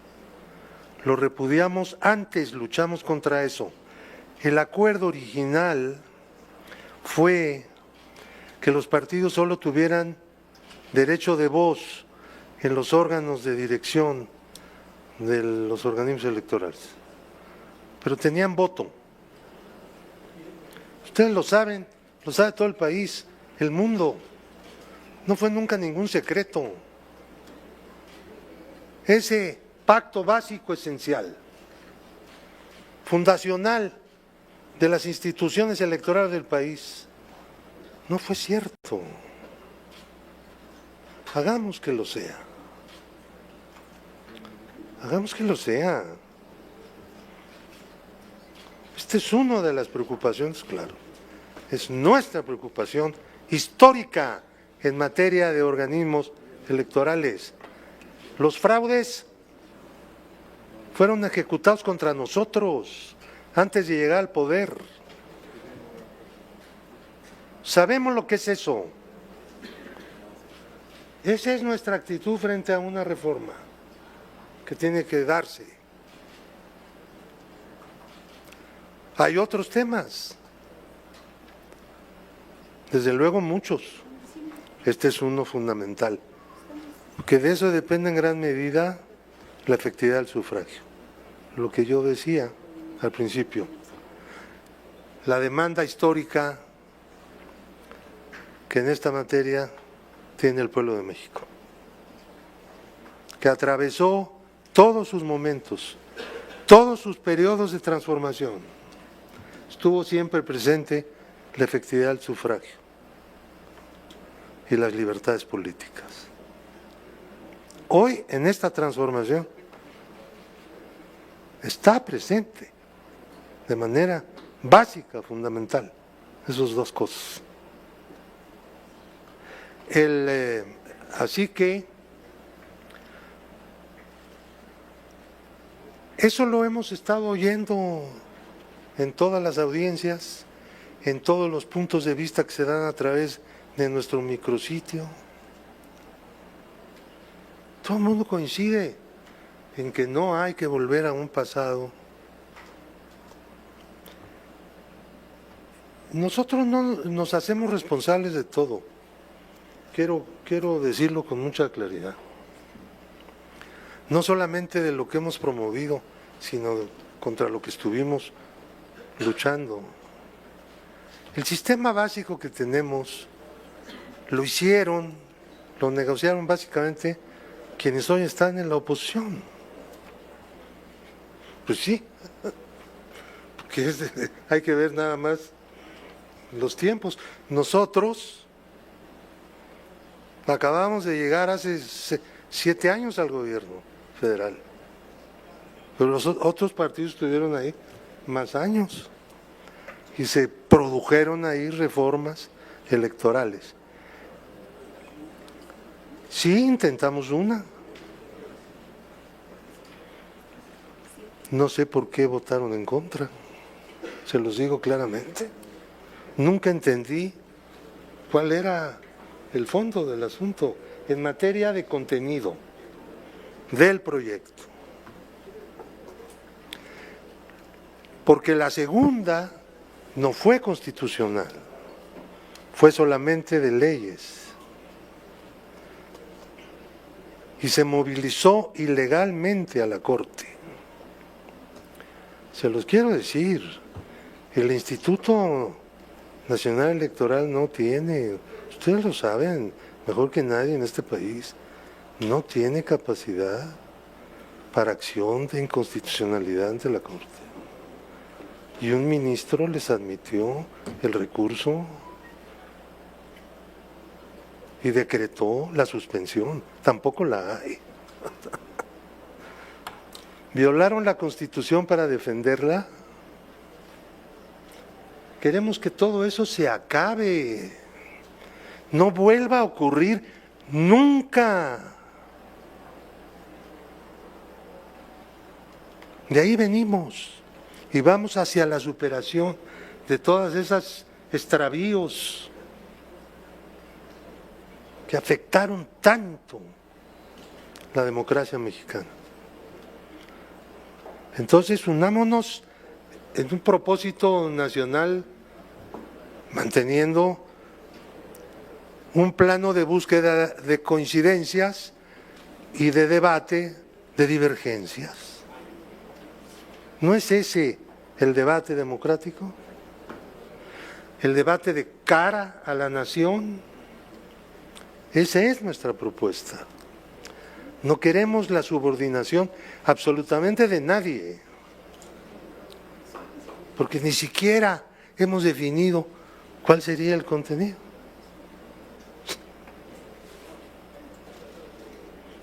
antes, luchamos contra eso. El acuerdo original fue que los partidos solo tuvieran derecho de voz en los órganos de dirección de los organismos electorales, pero tenían voto. Ustedes lo saben, lo sabe todo el país, el mundo. No fue nunca ningún secreto. Ese pacto básico esencial, fundacional de las instituciones electorales del país, no fue cierto. Hagamos que lo sea. Hagamos que lo sea. Esta es una de las preocupaciones, claro. Es nuestra preocupación histórica en materia de organismos electorales. Los fraudes fueron ejecutados contra nosotros antes de llegar al poder. Sabemos lo que es eso. Esa es nuestra actitud frente a una reforma que tiene que darse. Hay otros temas, desde luego muchos. Este es uno fundamental, porque de eso depende en gran medida la efectividad del sufragio. Lo que yo decía al principio, la demanda histórica que en esta materia tiene el pueblo de México, que atravesó todos sus momentos, todos sus periodos de transformación. Estuvo siempre presente la efectividad del sufragio y las libertades políticas. Hoy, en esta transformación, está presente de manera básica, fundamental, esas dos cosas. Así que eso lo hemos estado oyendo en todas las audiencias, en todos los puntos de vista que se dan a través de nuestro micrositio. Todo el mundo coincide en que no hay que volver a un pasado. Nosotros no nos hacemos responsables de todo. Quiero decirlo con mucha claridad. No solamente de lo que hemos promovido, sino contra lo que estuvimos luchando. El sistema básico que tenemos lo negociaron básicamente quienes hoy están en la oposición. Pues sí, porque hay que ver nada más los tiempos. Nosotros acabamos de llegar hace 7 años al gobierno federal. Pero los otros partidos estuvieron ahí más años y se produjeron ahí reformas electorales. Sí, intentamos una. No sé por qué votaron en contra, se los digo claramente. Nunca entendí cuál era el fondo del asunto en materia de contenido del proyecto. Porque la segunda no fue constitucional, fue solamente de leyes. Y se movilizó ilegalmente a la Corte. Se los quiero decir, el Instituto Nacional Electoral no tiene, ustedes lo saben mejor que nadie en este país, no tiene capacidad para acción de inconstitucionalidad ante la Corte. Y un ministro les admitió el recurso y decretó la suspensión, tampoco la hay. ¿Violaron la Constitución para defenderla? Queremos que todo eso se acabe, no vuelva a ocurrir nunca. De ahí venimos y vamos hacia la superación de todas esas extravíos que afectaron tanto la democracia mexicana. Entonces, unámonos en un propósito nacional, manteniendo un plano de búsqueda de coincidencias y de debate de divergencias. ¿No es ese el debate democrático? ¿El debate de cara a la nación? Esa es nuestra propuesta. No queremos la subordinación absolutamente de nadie, porque ni siquiera hemos definido cuál sería el contenido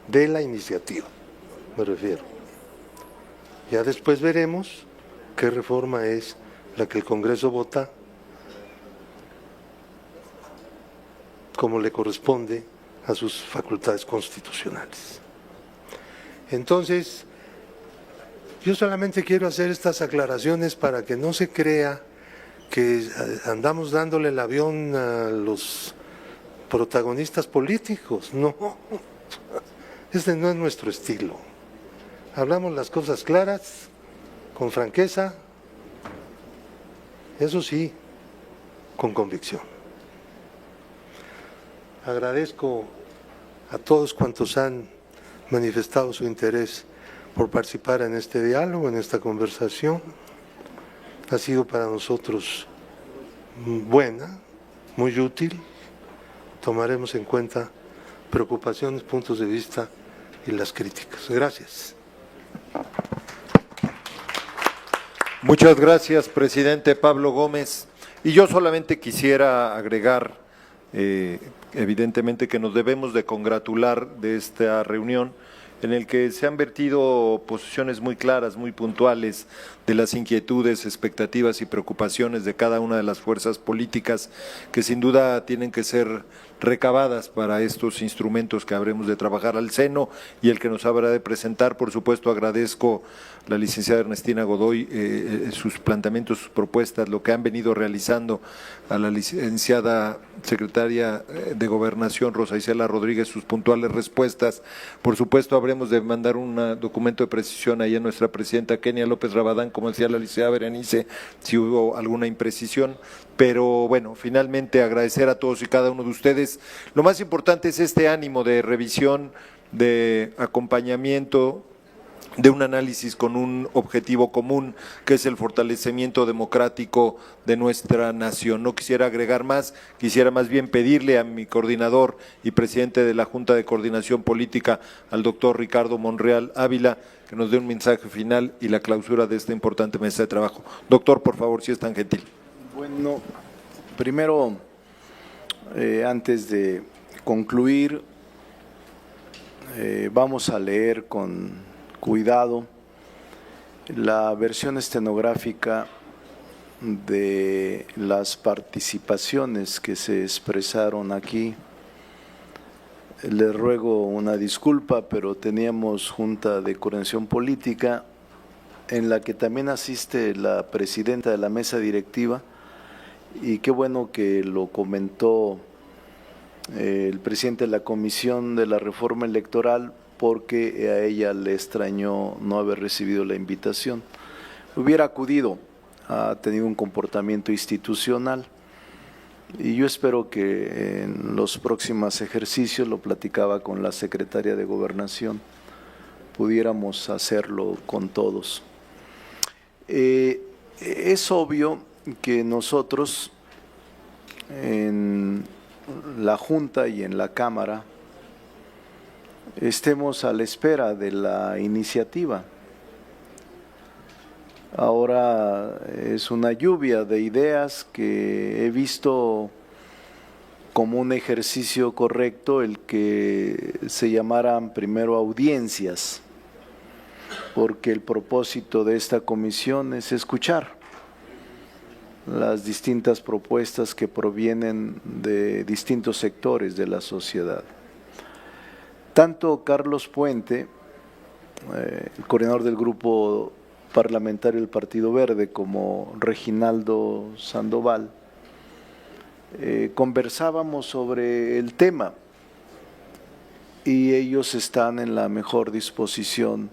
de la iniciativa, me refiero. Ya después veremos qué reforma es la que el Congreso vota, como le corresponde a sus facultades constitucionales. Entonces, yo solamente quiero hacer estas aclaraciones para que no se crea que andamos dándole el avión a los protagonistas políticos. No, este no es nuestro estilo. Hablamos las cosas claras, con franqueza, eso sí, con convicción. Agradezco a todos cuantos han manifestado su interés por participar en este diálogo, en esta conversación. Ha sido para nosotros buena, muy útil. Tomaremos en cuenta preocupaciones, puntos de vista y las críticas. Gracias. Muchas gracias, presidente Pablo Gómez. Y yo solamente quisiera agregar, evidentemente, que nos debemos de congratular de esta reunión en el que se han vertido posiciones muy claras, muy puntuales de las inquietudes, expectativas y preocupaciones de cada una de las fuerzas políticas que sin duda tienen que ser recabadas para estos instrumentos que habremos de trabajar al seno y el que nos habrá de presentar. Por supuesto, agradezco a la licenciada Ernestina Godoy sus planteamientos, sus propuestas, lo que han venido realizando, a la licenciada secretaria de Gobernación, Rosa Isela Rodríguez, sus puntuales respuestas. Por supuesto, habremos de mandar un documento de precisión ahí a nuestra presidenta Kenia López Rabadán, como decía la licenciada Berenice, si hubo alguna imprecisión. Pero bueno, finalmente agradecer a todos y cada uno de ustedes. Lo más importante es este ánimo de revisión, de acompañamiento, de un análisis con un objetivo común, que es el fortalecimiento democrático de nuestra nación. No quisiera agregar más, quisiera más bien pedirle a mi coordinador y presidente de la Junta de Coordinación Política, al doctor Ricardo Monreal Ávila, que nos dé un mensaje final y la clausura de esta importante mesa de trabajo. Doctor, por favor, si es tan gentil. Bueno, primero, antes de concluir, vamos a leer con cuidado la versión estenográfica de las participaciones que se expresaron aquí. Les ruego una disculpa, pero teníamos junta de coordinación política en la que también asiste la presidenta de la mesa directiva, y qué bueno que lo comentó el presidente de la Comisión de la Reforma Electoral, porque a ella le extrañó no haber recibido la invitación. Hubiera acudido, ha tenido un comportamiento institucional, y yo espero que en los próximos ejercicios, lo platicaba con la secretaria de Gobernación, pudiéramos hacerlo con todos. Es obvio que nosotros en la Junta y en la Cámara estemos a la espera de la iniciativa. Ahora es una lluvia de ideas que he visto como un ejercicio correcto el que se llamaran primero audiencias, porque el propósito de esta comisión es escuchar las distintas propuestas que provienen de distintos sectores de la sociedad. Tanto Carlos Puente, el coordinador del grupo parlamentario del Partido Verde, como Reginaldo Sandoval, conversábamos sobre el tema, y ellos están en la mejor disposición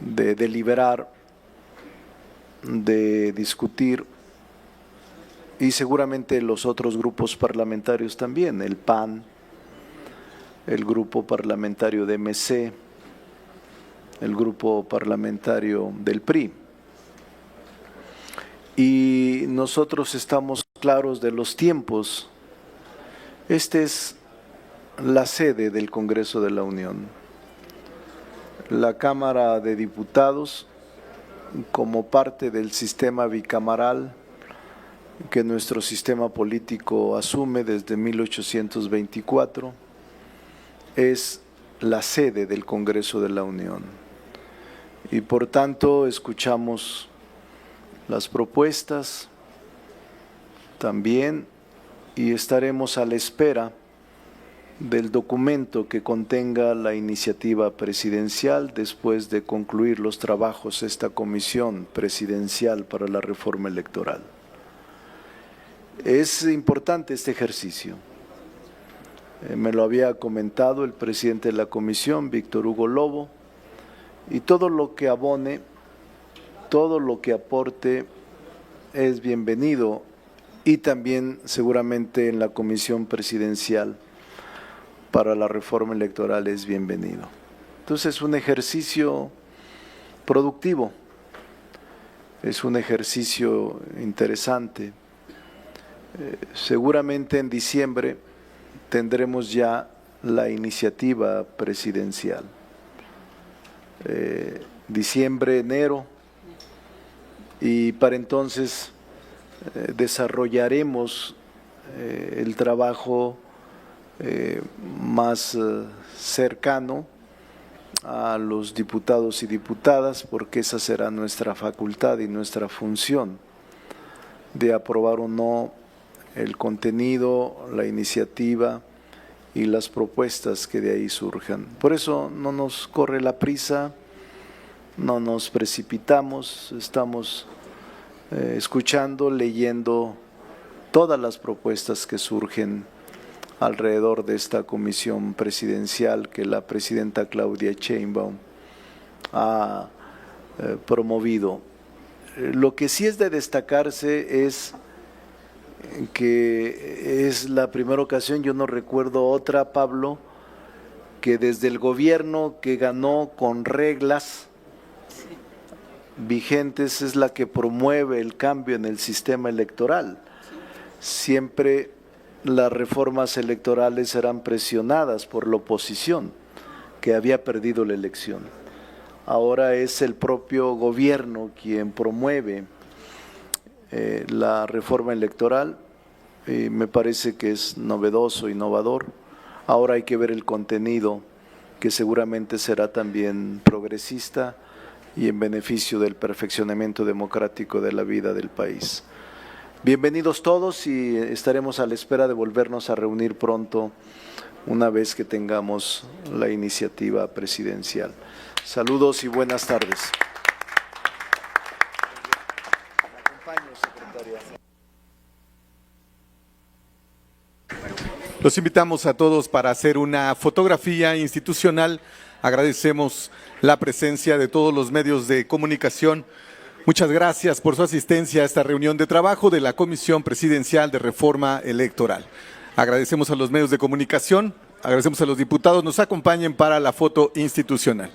de deliberar, de discutir, y seguramente los otros grupos parlamentarios también, el PAN, el grupo parlamentario de MC, el grupo parlamentario del PRI. Y nosotros estamos claros de los tiempos. Esta es la sede del Congreso de la Unión. La Cámara de Diputados, como parte del sistema bicameral que nuestro sistema político asume desde 1824, es la sede del Congreso de la Unión. Y por tanto escuchamos las propuestas también, y estaremos a la espera del documento que contenga la iniciativa presidencial después de concluir los trabajos de esta Comisión Presidencial para la Reforma Electoral. Es importante este ejercicio. Me lo había comentado el presidente de la Comisión, Víctor Hugo Lobo, y todo lo que abone, todo lo que aporte es bienvenido, y también seguramente en la Comisión Presidencial para la Reforma Electoral es bienvenido. Entonces es un ejercicio productivo, es un ejercicio interesante. Seguramente en diciembre tendremos ya la iniciativa presidencial. Diciembre, enero, y para entonces desarrollaremos el trabajo más cercano a los diputados y diputadas, porque esa será nuestra facultad y nuestra función de aprobar o no el contenido, la iniciativa y las propuestas que de ahí surjan. Por eso no nos corre la prisa, no nos precipitamos, estamos escuchando, leyendo todas las propuestas que surgen alrededor de esta comisión presidencial que la presidenta Claudia Sheinbaum ha promovido. Lo que sí es de destacarse es que es la primera ocasión, yo no recuerdo otra, Pablo, que desde el gobierno que ganó con reglas vigentes es la que promueve el cambio en el sistema electoral. Siempre las reformas electorales eran presionadas por la oposición, que había perdido la elección. Ahora es el propio gobierno quien promueve la reforma electoral, y me parece que es novedoso, innovador. Ahora hay que ver el contenido que seguramente será también progresista y en beneficio del perfeccionamiento democrático de la vida del país. Bienvenidos todos y estaremos a la espera de volvernos a reunir pronto una vez que tengamos la iniciativa presidencial. Saludos y buenas tardes. Los invitamos a todos para hacer una fotografía institucional. Agradecemos la presencia de todos los medios de comunicación. Muchas gracias por su asistencia a esta reunión de trabajo de la Comisión Presidencial de Reforma Electoral. Agradecemos a los medios de comunicación, agradecemos a los diputados, nos acompañen para la foto institucional.